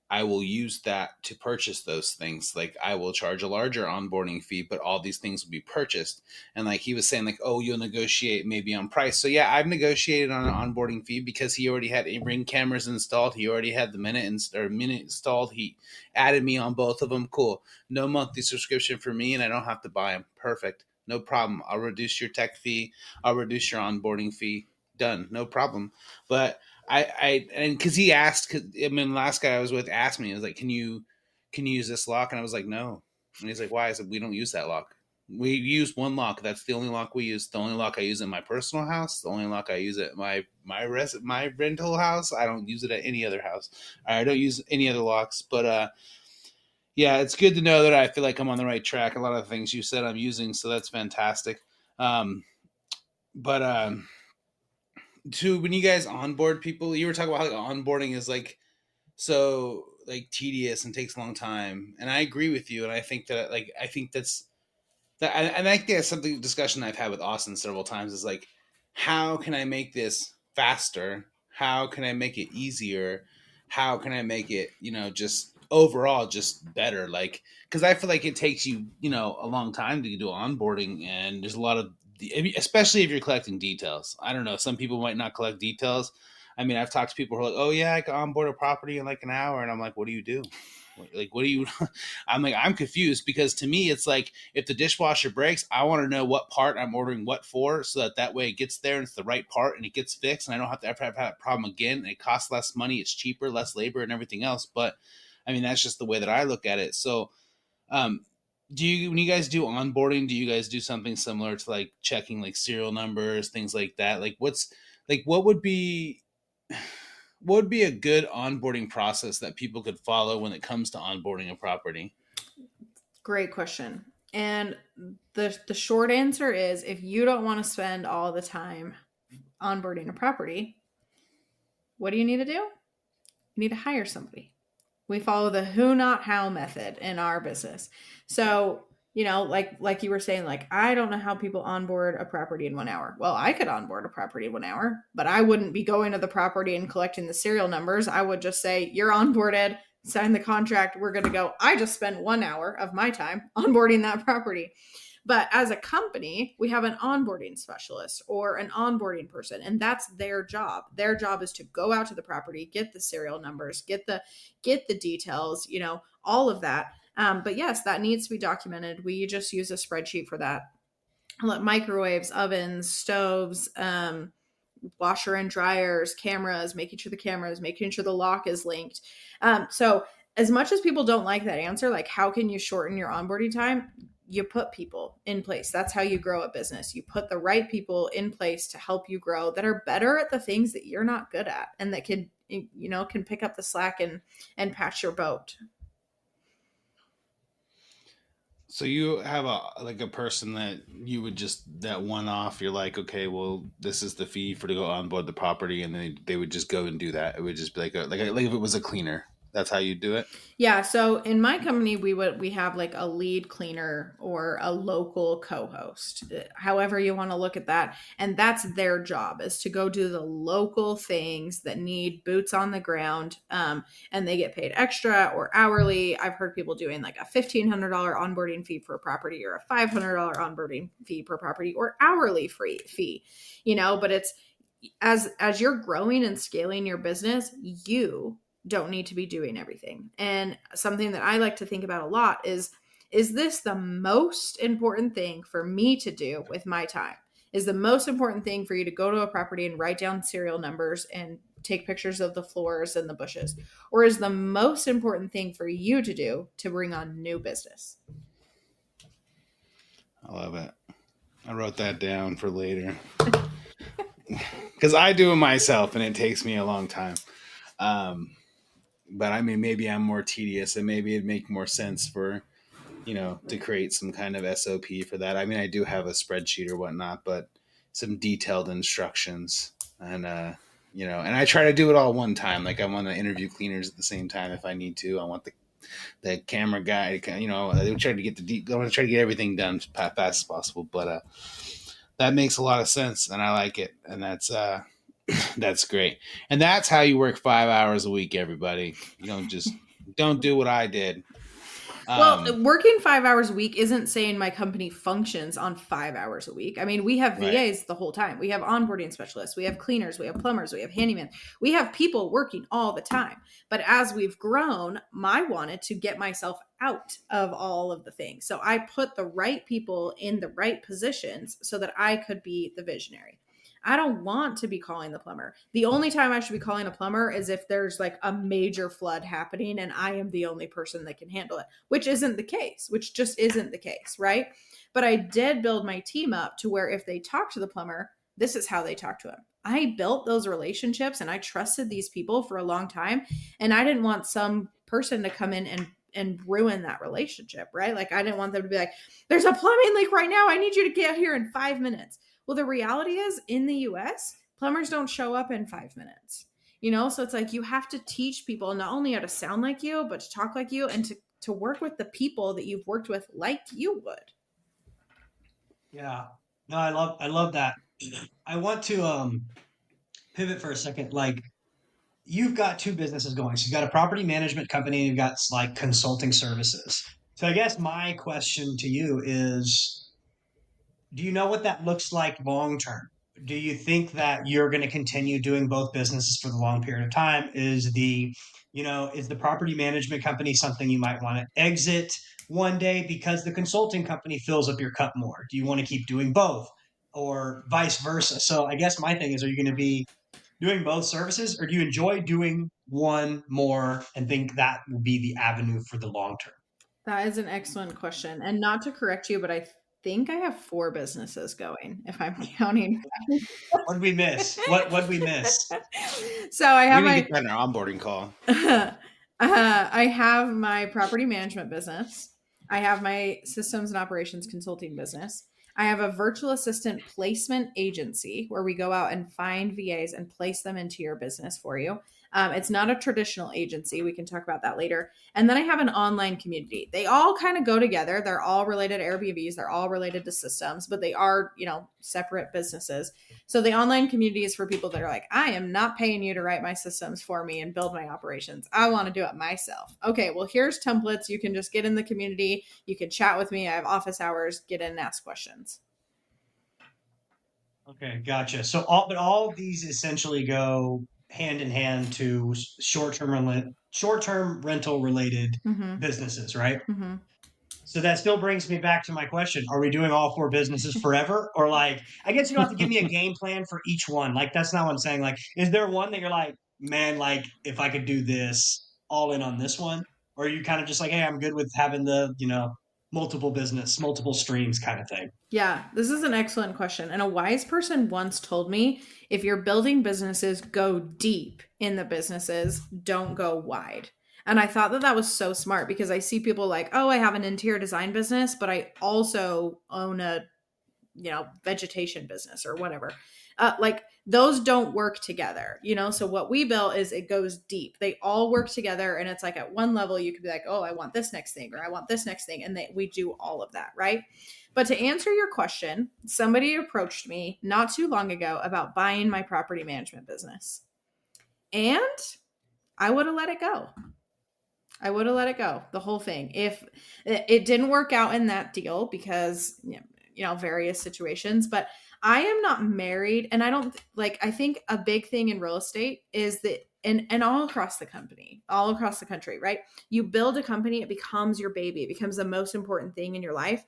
I will use that to purchase those things. Like I will charge a larger onboarding fee, but all these things will be purchased. And like he was saying, like, oh, you'll negotiate maybe on price. So yeah, I've negotiated on an onboarding fee because he already had Ring cameras installed. He already had the minute installed. He added me on both of them. Cool. No monthly subscription for me, and I don't have to buy them. Perfect. No problem. I'll reduce your tech fee. I'll reduce your onboarding fee. Done. No problem. But and because he asked, last guy I was with asked me, he was like, can you use this lock? And I was like, no. And he's like, why? I said, we don't use that lock. We use one lock. That's the only lock we use. The only lock I use in my personal house. The only lock I use at my rental house. I don't use it at any other house. I don't use any other locks. But yeah, it's good to know that I feel like I'm on the right track. A lot of the things you said I'm using, so that's fantastic. To when you guys onboard people, you were talking about how like, onboarding is like so like tedious and takes a long time, and I agree with you. And I think that I think that's something discussion I've had with Austin several times is like, how can I make this faster? How can I make it easier? How can I make it just overall just better? Like, because I feel like it takes you a long time to do onboarding, and there's a lot of especially if you're collecting details. I don't know. Some people might not collect details. I mean, I've talked to people who are like, oh yeah, I can onboard a property in like an hour. And I'm like, what do you do? Like, what do you, I'm like, I'm confused because to me, it's like, if the dishwasher breaks, I want to know what part I'm ordering what for, so that way it gets there and it's the right part and it gets fixed and I don't have to ever have that problem again. And it costs less money. It's cheaper, less labor and everything else. But I mean, that's just the way that I look at it. So, um, when you guys do onboarding, do you guys do something similar to like checking like serial numbers, things like that? Like what would be a good onboarding process that people could follow when it comes to onboarding a property? Great question. And the short answer is, if you don't want to spend all the time onboarding a property, what do you need to do? You need to hire somebody. We follow the who, not how method in our business. So, like you were saying, like, I don't know how people onboard a property in 1 hour. Well, I could onboard a property in 1 hour, but I wouldn't be going to the property and collecting the serial numbers. I would just say, you're onboarded, sign the contract, we're going to go. I just spent 1 hour of my time onboarding that property. But as a company, we have an onboarding specialist or an onboarding person, and that's their job. Their job is to go out to the property, get the serial numbers, get the details, all of that. But yes, that needs to be documented. We just use a spreadsheet for that. Microwaves, ovens, stoves, washer and dryers, cameras, making sure the lock is linked. So as much as people don't like that answer, like, how can you shorten your onboarding time? You put people in place. That's how you grow a business. You put the right people in place to help you grow, that are better at the things that you're not good at, and that can pick up the slack and patch your boat. So you have a person that you would that one off, you're like, okay, well, this is the fee to go on board the property, and then they would just go and do that. It would just be like if it was a cleaner. That's how you do it? Yeah. So in my company, we have like a lead cleaner or a local co-host, however you want to look at that. And that's their job, is to go do the local things that need boots on the ground. And they get paid extra or hourly. I've heard people doing like a $1,500 onboarding fee per property, or a $500 onboarding fee per property, or hourly fee, but it's as you're growing and scaling your business, you don't need to be doing everything. And something that I like to think about a lot is this the most important thing for me to do with my time? Is the most important thing for you to go to a property and write down serial numbers and take pictures of the floors and the bushes? Or is the most important thing for you to do to bring on new business? I love it. I wrote that down for later. Because I do it myself and it takes me a long time. But I mean, maybe I'm more tedious, and maybe it'd make more sense for, to create some kind of SOP for that. I mean, I do have a spreadsheet or whatnot, but some detailed instructions, and, and I try to do it all one time. Like, I want to interview cleaners at the same time if I need to. I want the camera guy, I want to try to get everything done as fast as possible. But that makes a lot of sense, and I like it, and that's great. And that's how you work 5 hours a week, everybody. You don't do what I did. Well, working 5 hours a week isn't saying my company functions on 5 hours a week. I mean, we have VAs the whole time. We have onboarding specialists. We have cleaners. We have plumbers. We have handymen. We have people working all the time. But as we've grown, I wanted to get myself out of all of the things. So I put the right people in the right positions so that I could be the visionary. I don't want to be calling the plumber. The only time I should be calling a plumber is if there's like a major flood happening and I am the only person that can handle it, which just isn't the case, right? But I did build my team up to where if they talk to the plumber, this is how they talk to him. I built those relationships and I trusted these people for a long time. And I didn't want some person to come in and ruin that relationship, right? Like, I didn't want them to be like, there's a plumbing leak right now, I need you to get here in 5 minutes. Well, the reality is, in the US, plumbers don't show up in 5 minutes, so it's like, you have to teach people not only how to sound like you, but to talk like you, and to work with the people that you've worked with like you would. Yeah. No, I love that. I want to pivot for a second. Like, you've got two businesses going. So you've got a property management company and you've got like consulting services. So I guess my question to you is, do you know what that looks like long term? Do you think that you're going to continue doing both businesses for the long period of time? Is the Is the property management company something you might want to exit one day because the consulting company fills up your cup more? Do you want to keep doing both or vice versa? So I guess my thing is, are you going to be doing both services, or do you enjoy doing one more and think that will be the avenue for the long term? That is an excellent question. And not to correct you, but I think I have 4 businesses going if I'm counting. What did we miss? What we miss? So I We have didn't my get that in our onboarding call. I have my property management business. I have my systems and operations consulting business. I have a virtual assistant placement agency where we go out and find VAs and place them into your business for you. It's not a traditional agency. We can talk about that later. And then I have an online community. They all kind of go together. They're all related to Airbnbs. They're all related to systems, but they are, separate businesses. So the online community is for people that are like, I am not paying you to write my systems for me and build my operations. I want to do it myself. Okay, well, here's templates. You can just get in the community. You can chat with me. I have office hours. Get in and ask questions. Okay, gotcha. So all of these essentially go hand in hand to short-term rental related Mm-hmm. businesses, right? Mm-hmm. So that still brings me back to my question. Are we doing all 4 businesses forever? Or like, I guess you don't have to give me a game plan for each one. Like, that's not what I'm saying. Like, is there one that you're like, man, like if I could do this, all in on this one? Or are you kind of just like, hey, I'm good with having the, multiple business, multiple streams kind of thing? Yeah, this is an excellent question. And a wise person once told me, if you're building businesses, go deep in the businesses, don't go wide. And I thought that that was so smart because I see people like, oh, I have an interior design business, but I also own a, vegetation business or whatever. Like those don't work together, So what we built is it goes deep. They all work together, and it's like at one level you could be like, oh, I want this next thing, or I want this next thing, and we do all of that, right? But to answer your question, somebody approached me not too long ago about buying my property management business, and I would have let it go. I would have let it go, the whole thing. If it didn't work out in that deal because, various situations, but I am not married. And I don't I think a big thing in real estate is that, and all across the company, all across the country, right? You build a company, it becomes your baby. It becomes the most important thing in your life.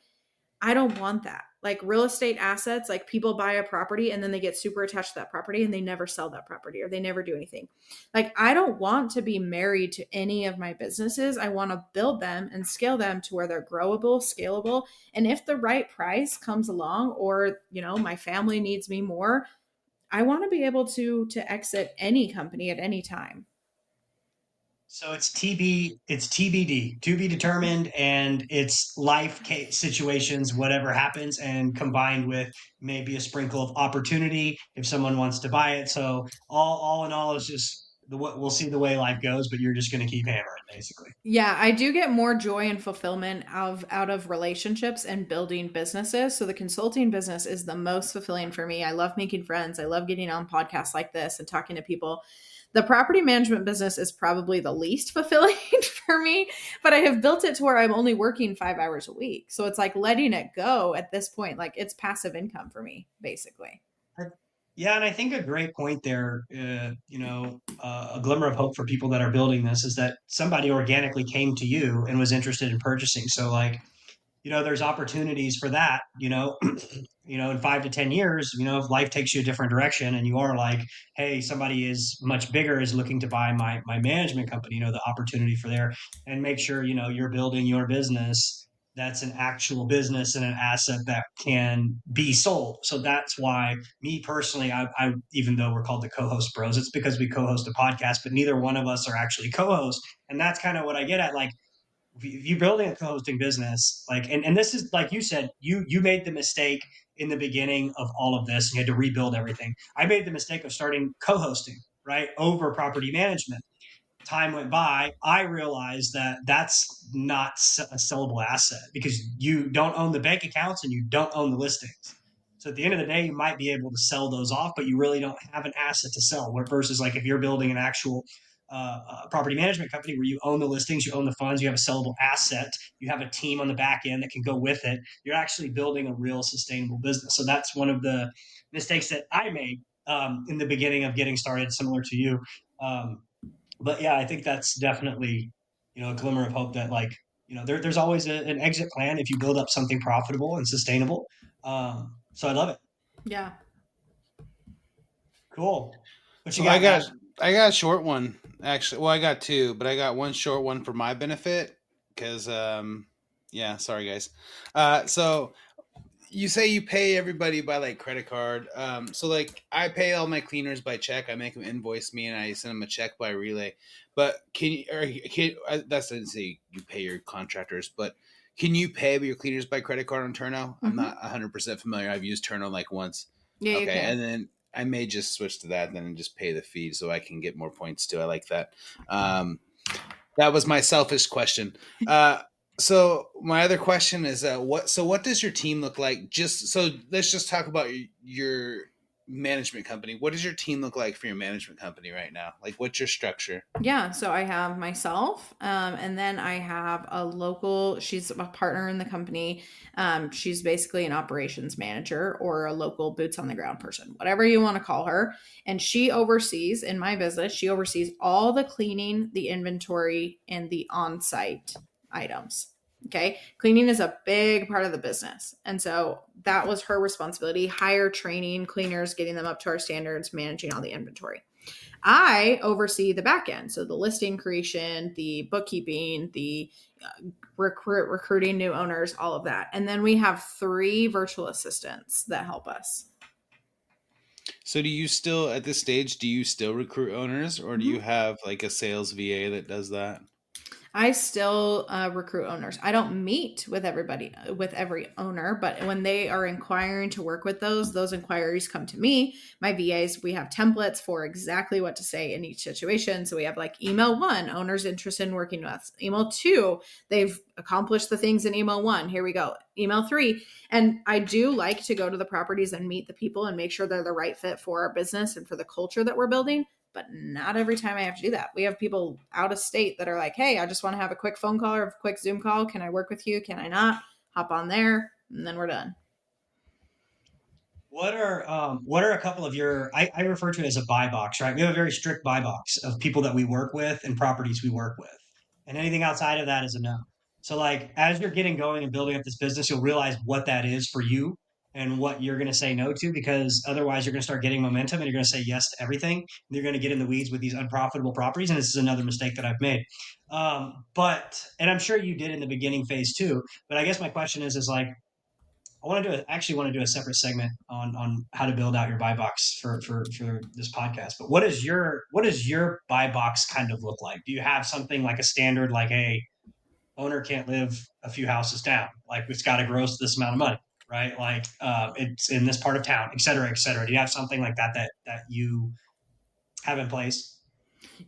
I don't want that. Like real estate assets, like people buy a property and then they get super attached to that property and they never sell that property or they never do anything. Like I don't want to be married to any of my businesses. I want to build them and scale them to where they're growable, scalable. And if the right price comes along or, my family needs me more, I want to be able to exit any company at any time. So it's TBD, to be determined, and it's life case situations, whatever happens, and combined with maybe a sprinkle of opportunity if someone wants to buy it. So all in all, is just we'll see the way life goes, but you're just going to keep hammering, basically. Yeah, I do get more joy and fulfillment out of relationships and building businesses. So the consulting business is the most fulfilling for me. I love making friends. I love getting on podcasts like this and talking to people. The property management business is probably the least fulfilling for me, but I have built it to where I'm only working 5 hours a week. So it's like letting it go at this point. Like it's passive income for me, basically. Yeah, and I think a great point there, a glimmer of hope for people that are building this is that somebody organically came to you and was interested in purchasing. So like, there's opportunities for that, in 5 to 10 years, if life takes you a different direction and you are like, hey, somebody is much bigger is looking to buy my management company, the opportunity for there, and make sure, you're building your business that's an actual business and an asset that can be sold. So that's why me personally, I even though we're called the co-host bros, it's because we co-host a podcast, but neither one of us are actually co-hosts. And that's kind of what I get at. Like, if you're building a co-hosting business, like, and this is like you said, you made the mistake in the beginning of all of this, and you had to rebuild everything. I made the mistake of starting co-hosting, right, over property management. Time went by, I realized that that's not a sellable asset because you don't own the bank accounts and you don't own the listings. So at the end of the day, you might be able to sell those off, but you really don't have an asset to sell. Versus like if you're building an actual property management company where you own the listings, you own the funds, you have a sellable asset, you have a team on the back end that can go with it. You're actually building a real sustainable business. So that's one of the mistakes that I made in the beginning of getting started, similar to you. But yeah, I think that's definitely, a glimmer of hope that like, there's always an exit plan if you build up something profitable and sustainable. So I love it. Yeah. Cool. What you So got, Matt? I got a short one actually. Well, I got two, but I got one short one for my benefit because yeah, sorry guys. So you say you pay everybody by like credit card. So like I pay all my cleaners by check. I make them invoice me and I send them a check by relay. But can you or can that's not to say you pay your contractors, but can you pay your cleaners by credit card on Turno? I'm Mm-hmm. not 100% familiar. I've used Turno like once. Yeah, you Okay, can. and then I may just switch to that then and just pay the fee so I can get more points too. I like that. Um, that was my selfish question. So my other question is, what does your team look like? Just so let's just talk about your management company. What does your team look like for your management company right now? Like, what's your structure? Yeah, so I have myself, and then I have a local. She's a partner in the company. She's basically an operations manager or a local boots on the ground person, whatever you want to call her. And she oversees in my business. She oversees all the cleaning, the inventory, and the on-site items. Okay, cleaning is a big part of the business, and so that was her responsibility: hire, training, cleaners, getting them up to our standards, managing all the inventory. I oversee the back end, so the listing creation, the bookkeeping, the recruiting new owners, all of that. And then we have 3 virtual assistants that help us. So do you still at this stage do you still recruit owners or do Mm-hmm. you have like a sales VA that does that? I still recruit owners. I don't meet with everybody, with every owner, but when they are inquiring to work with those inquiries come to me. My VAs, we have templates for exactly what to say in each situation. So we have like email 1, owners interested in working with us. Email 2, they've accomplished the things in email 1. Here we go. Email 3. And I do like to go to the properties and meet the people and make sure they're the right fit for our business and for the culture that we're building. But not every time I have to do that. We have people out of state that are like, hey, I just want to have a quick phone call or a quick Zoom call. Can I work with you? Can I not? Hop on there, and then we're done. What are a couple of your I refer to it as a buy box, right? We have a very strict buy box of people that we work with and properties we work with. And anything outside of that is a no. So like as you're getting going and building up this business, you'll realize what that is for you and what you're going to say no to, because otherwise you're going to start getting momentum and you're going to say yes to everything. And you're going to get in the weeds with these unprofitable properties. And this is another mistake that I've made. And I'm sure you did in the beginning phase too. But I guess my question is like, actually want to do a separate segment on how to build out your buy box for this podcast. But what does your buy box kind of look like? Do you have something like a standard, like, hey, owner can't live a few houses down, like it's got to gross this amount of money, right? Like it's in this part of town, et cetera, et cetera. Do you have something like that you have in place?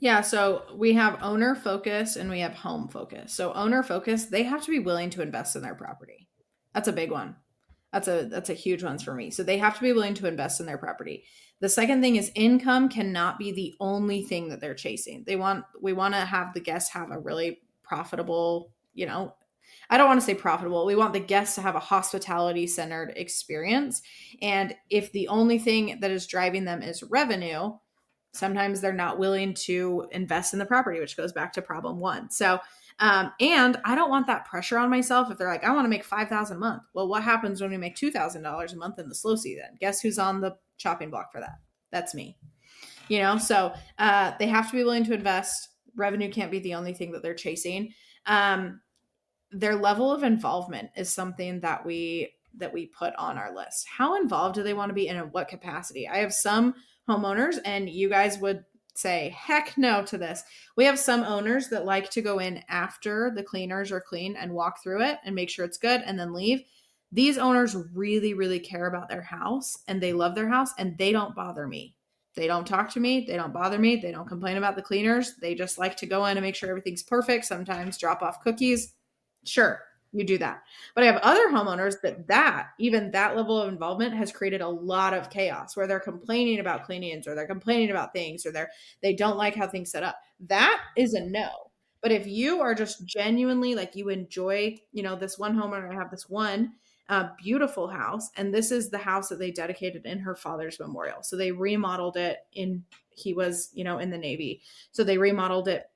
Yeah, so we have owner focus and we have home focus. So owner focus, they have to be willing to invest in their property. That's a big one. That's a huge one for me. So they have to be willing to invest in their property. The second thing is income cannot be the only thing that they're chasing. We want to have the guests have a really profitable, I don't want to say profitable. We want the guests to have a hospitality centered experience. And if the only thing that is driving them is revenue, sometimes they're not willing to invest in the property, which goes back to problem 1. So, and I don't want that pressure on myself if they're like, I want to make $5,000 a month. Well, what happens when we make $2,000 a month in the slow season? Guess who's on the chopping block for that? That's me. So they have to be willing to invest. Revenue can't be the only thing that they're chasing. Their level of involvement is something that we put on our list. How involved do they want to be and in what capacity? I have some homeowners, and you guys would say heck no to this. We have some owners that like to go in after the cleaners are clean and walk through it and make sure it's good and then leave. These owners really, really care about their house and they love their house, and they don't bother me. They don't talk to me. They don't bother me. They don't complain about the cleaners. They just like to go in and make sure everything's perfect. Sometimes drop off cookies. Sure, you do that. But I have other homeowners even that level of involvement has created a lot of chaos where they're complaining about cleanings or they're complaining about things or they don't like how things set up. That is a no. But if you are just genuinely like you enjoy, this one homeowner, I have this one beautiful house, and this is the house that they dedicated in her father's memorial. So they remodeled it in he was, in the Navy. So they remodeled it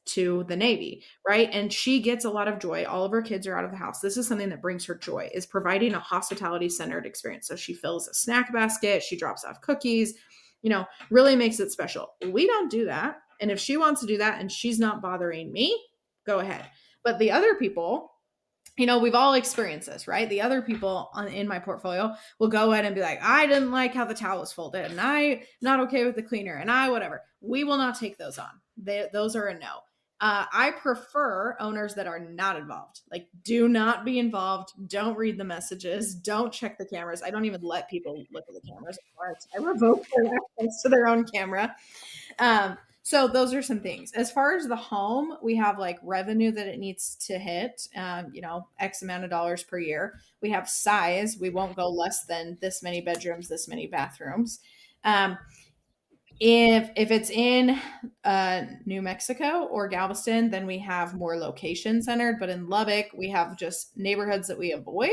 to the Navy, right? And she gets a lot of joy. All of her kids are out of the house. This is something that brings her joy, is providing a hospitality centered experience. So she fills a snack basket, she drops off cookies, really makes it special. We don't do that. And if she wants to do that and she's not bothering me, go ahead. But the other people, we've all experienced this, right? The other people in my portfolio will go ahead and be like, I didn't like how the towel was folded, and I'm not okay with the cleaner, and whatever. We will not take those on. Those are a no. I prefer owners that are not involved. Like, do not be involved. Don't read the messages. Don't check the cameras. I don't even let people look at the cameras. I revoke their access to their own camera. So those are some things. As far as the home, we have like revenue that it needs to hit, X amount of dollars per year. We have size. We won't go less than this many bedrooms, this many bathrooms. If it's in New Mexico or Galveston, then we have more location centered. But in Lubbock, we have just neighborhoods that we avoid.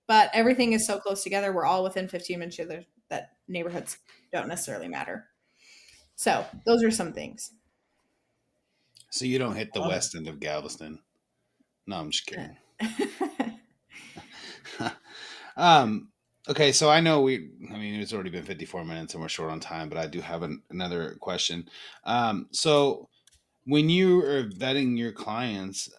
But everything is so close together. We're all within 15 minutes of that neighborhoods don't necessarily matter. So those are some things. So you don't hit the west end of Galveston. No, I'm just kidding. Okay, so I know it's already been 54 minutes and we're short on time, but I do have another question. So when you are vetting your clients,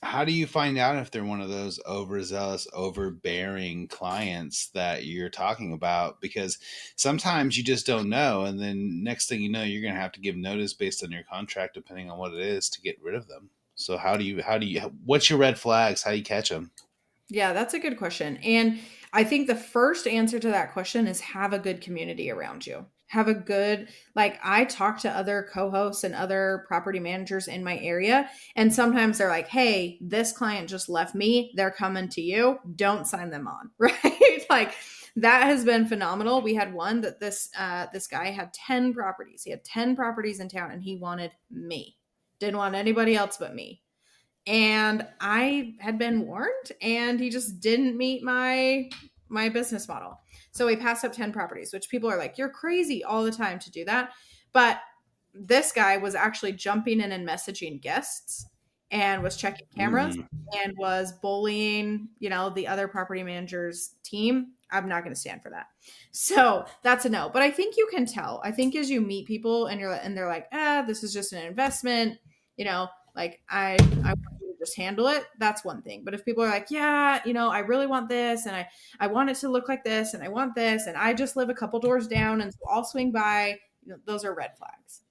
how do you find out if they're one of those overzealous, overbearing clients that you're talking about? Because sometimes you just don't know. And then next thing you know, you're going to have to give notice based on your contract, depending on what it is, to get rid of them. So what's your red flags? How do you catch them? Yeah, that's a good question. And I think the first answer to that question is have a good community around you. Have a good, I talk to other co-hosts and other property managers in my area. And sometimes they're like, hey, this client just left me. They're coming to you. Don't sign them on. Right. That has been phenomenal. We had one that this guy had 10 properties. He had 10 properties in town and he wanted me. Didn't want anybody else but me. And I had been warned and he just didn't meet my business model. So we passed up 10 properties, which people are like, you're crazy all the time to do that. But this guy was actually jumping in and messaging guests and was checking cameras and was bullying, the other property manager's team. I'm not going to stand for that. So that's a no. But I think you can tell. I think as you meet people and they're like, this is just an investment, I want you to just handle it. That's one thing. But if people are like, yeah, I really want this and I want it to look like this and I want this and I just live a couple doors down and so I'll swing by, those are red flags.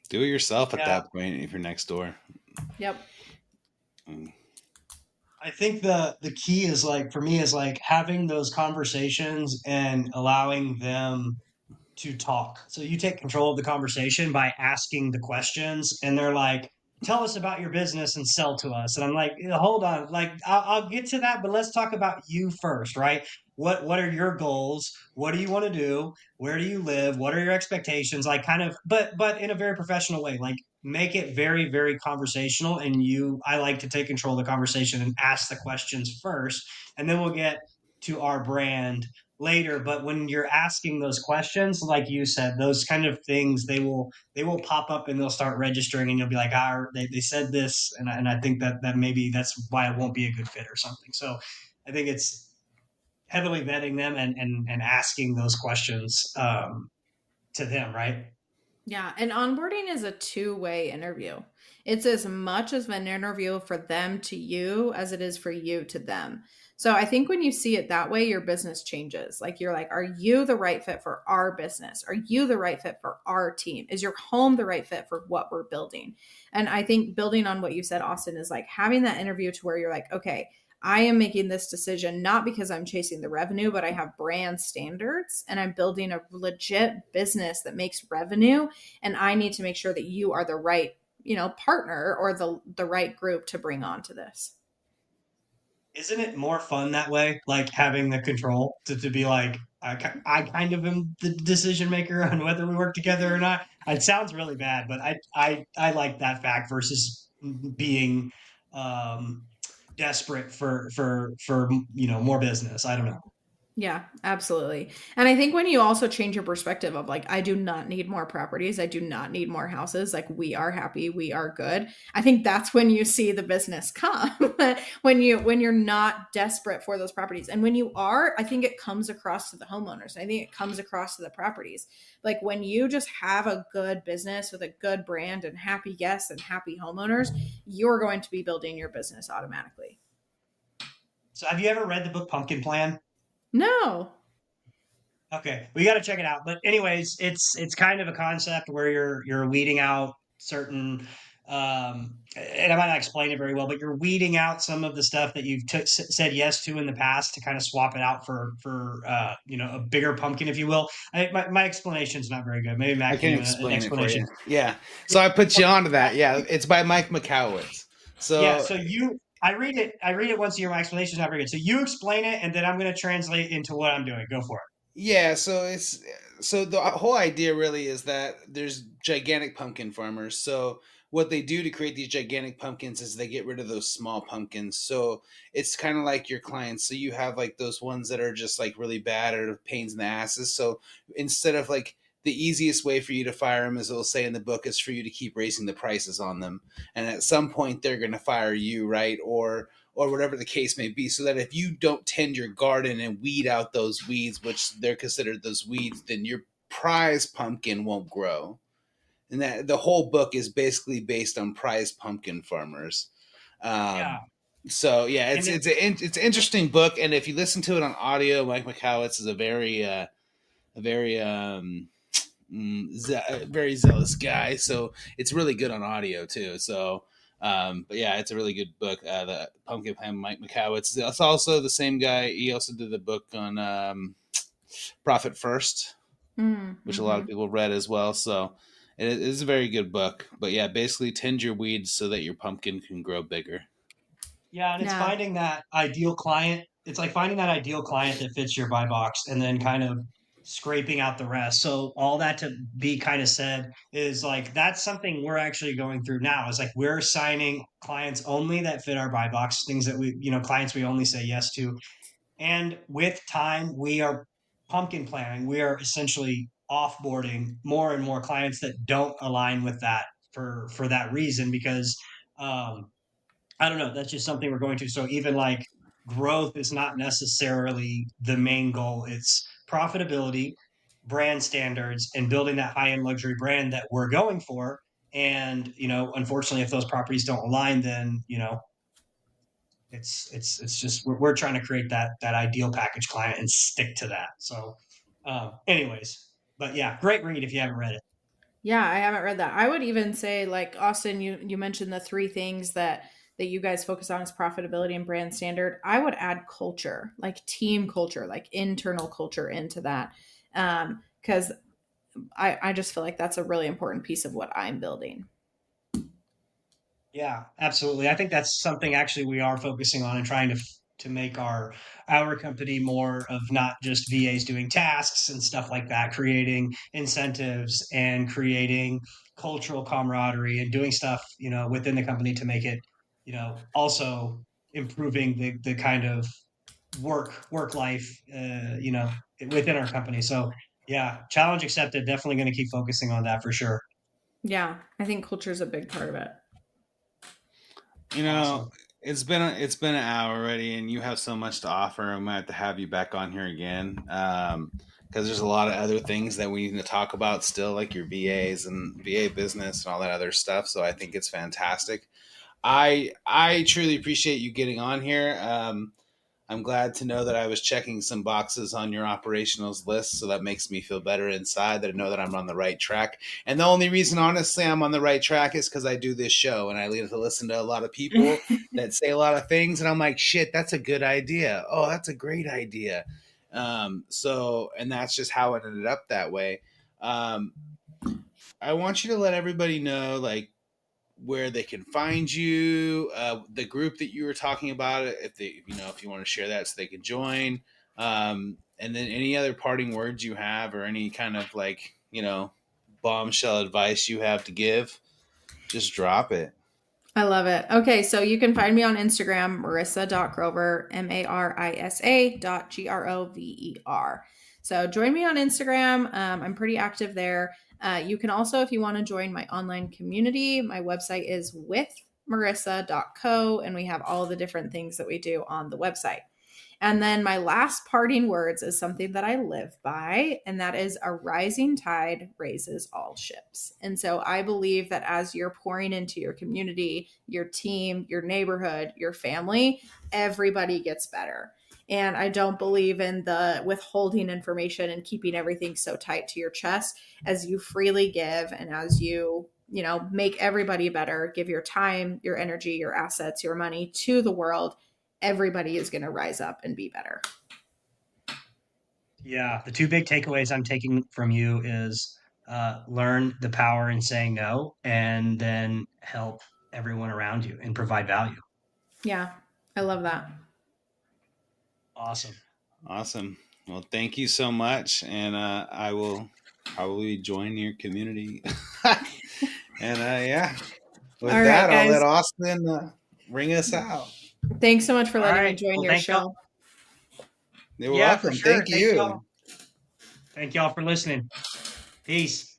Do it yourself at that point if you're next door. Yep. I think the key is for me is having those conversations and allowing them to talk. So you take control of the conversation by asking the questions and they're like, tell us about your business and sell to us. And I'm like, hold on, I'll get to that, but let's talk about you first, right? What are your goals? What do you want to do? Where do you live? What are your expectations? But in a very professional way, make it very, very conversational. And I like to take control of the conversation and ask the questions first, and then we'll get to our brand later. But when you're asking those questions, like you said, those kind of things, they will pop up and they'll start registering and you'll be like, they said this. And I think that maybe that's why it won't be a good fit or something. So I think it's heavily vetting them and asking those questions to them. Right. Yeah. And onboarding is a two-way interview. It's as much as an interview for them to you as it is for you to them. So I think when you see it that way, your business changes. You're like, are you the right fit for our business? Are you the right fit for our team? Is your home the right fit for what we're building? And I think building on what you said, Austin, is having that interview to where you're like, okay, I am making this decision, not because I'm chasing the revenue, but I have brand standards and I'm building a legit business that makes revenue. And I need to make sure that you are the right, partner or the right group to bring on to this. Isn't it more fun that way? Having the control to be like, I kind of am the decision maker on whether we work together or not. It sounds really bad, but I like that fact versus being desperate for more business. I don't know. Yeah, absolutely. And I think when you also change your perspective of like, I do not need more properties, I do not need more houses, like we are happy, we are good. I think that's when you see the business come. When you're not desperate for those properties. And when you are, I think it comes across to the homeowners. I think it comes across to the properties. Like when you just have a good business with a good brand and happy guests and happy homeowners, you're going to be building your business automatically. So have you ever read the book Pumpkin Plan? No. Okay, we got to check it out. But anyways, it's kind of a concept where you're weeding out certain, and I might not explain it very well, but you're weeding out some of the stuff that you've said yes to in the past to kind of swap it out for a bigger pumpkin, if you will. My explanation's not very good. Maybe I Matt can can give an explain it for explanation. you. Yeah. So I put you onto that. Yeah, it's by Mike McCowitz. Yeah, So so I read it once a year. My explanation's not very good. So you explain it, and then I'm going to translate into what I'm doing. Go for it. yeah, so the whole idea really is that there's gigantic pumpkin farmers. So what they do to create these gigantic pumpkins is they get rid of those small pumpkins. So it's kind of like your clients. So you have like those ones that are just like really bad or pains in the asses. So instead of like the easiest way for you to fire them, as it'll say in the book, is for you to keep raising the prices on them, and at some point they're going to fire you, right? Or whatever the case may be, so that if you don't tend your garden and weed out those weeds, which they're considered those weeds, then your prize pumpkin won't grow. And that the whole book is basically based on prize pumpkin farmers. Yeah, Um, so yeah, and it's an interesting book, and if you listen to it on audio, Mike McCowitz is a very very zealous guy. So it's really good on audio too. So, but yeah, it's a really good book. The Pumpkin Plan, Mike McCowitz. It's also the same guy. He also did the book on Profit First, which a lot of Mm-hmm. people read as well. So it is a very good book. But yeah, basically tend your weeds so that your pumpkin can grow bigger. yeah, and it's Yeah. finding that ideal client. It's like finding that ideal client that fits your buy box and then kind of scraping out the rest. So all that to be kind of said is like that's something we're actually going through now. Is like we're signing clients only that fit our buy box, things that clients we only say yes to. And with time, we are pumpkin planning. We are essentially offboarding more and more clients that don't align with that for that reason because um I don't know. That's just something we're going to. So even like growth is not necessarily the main goal. It's profitability, brand standards, and building that high end luxury brand that we're going for. And unfortunately, if those properties don't align, then it's just we're trying to create that ideal package client and stick to that. So, anyways, but yeah, great read if you haven't read it. Yeah, I haven't read that. I would even say, like Austin, you mentioned the three things that you guys focus on is profitability and brand standard. I would add culture, like team culture, like internal culture into that, because I just feel like that's a really important piece of what I'm building. Yeah, absolutely. I think that's something actually we are focusing on and trying to make our company more of not just VAs doing tasks and stuff like that, creating incentives and creating cultural camaraderie and doing stuff, within the company to make it, also improving the kind of work life, within our company. So yeah, challenge accepted. Definitely going to keep focusing on that for sure. Yeah, I think culture is a big part of it. You know, Awesome. it's been an hour already, and you have so much to offer. I might have to have you back on here again because there's a lot of other things that we need to talk about still, like your VAs and VA business and all that other stuff. So I think it's fantastic. I truly appreciate you getting on here. I'm glad to know that I was checking some boxes on your operationals list, so that makes me feel better inside that I know that I'm on the right track. And the only reason, honestly, I'm on the right track is because I do this show and I need to listen to a lot of people that say a lot of things, and I'm like, shit, that's a good idea. Oh, that's a great idea. And that's just how it ended up that way. Um, I want you to let everybody know, like, where they can find you, the group that you were talking about, if you want to share that so they can join, and then any other parting words you have or any kind of like, bombshell advice you have to give, just drop it. I love it. Okay, so you can find me on Instagram, marissa.grover, marisa.grover. So join me on Instagram. I'm pretty active there. You can also, if you want to join my online community, my website is withmarissa.co, and we have all the different things that we do on the website. And then my last parting words is something that I live by, and that is a rising tide raises all ships. And so I believe that as you're pouring into your community, your team, your neighborhood, your family, everybody gets better. And I don't believe in the withholding information and keeping everything so tight to your chest. As you freely give and as you make everybody better, give your time, your energy, your assets, your money to the world, everybody is going to rise up and be better. Yeah, the two big takeaways I'm taking from you is learn the power in saying no, and then help everyone around you and provide value. Yeah, I love that. Awesome. Awesome. Well, thank you so much, and I will probably join your community. And yeah, with All that, right, I'll let guys. Austin ring us out. Thanks so much for All letting me right. join Well, your thank y'all. show. You're Yeah, for welcome. sure. Thank you. Thank y'all for listening. Peace.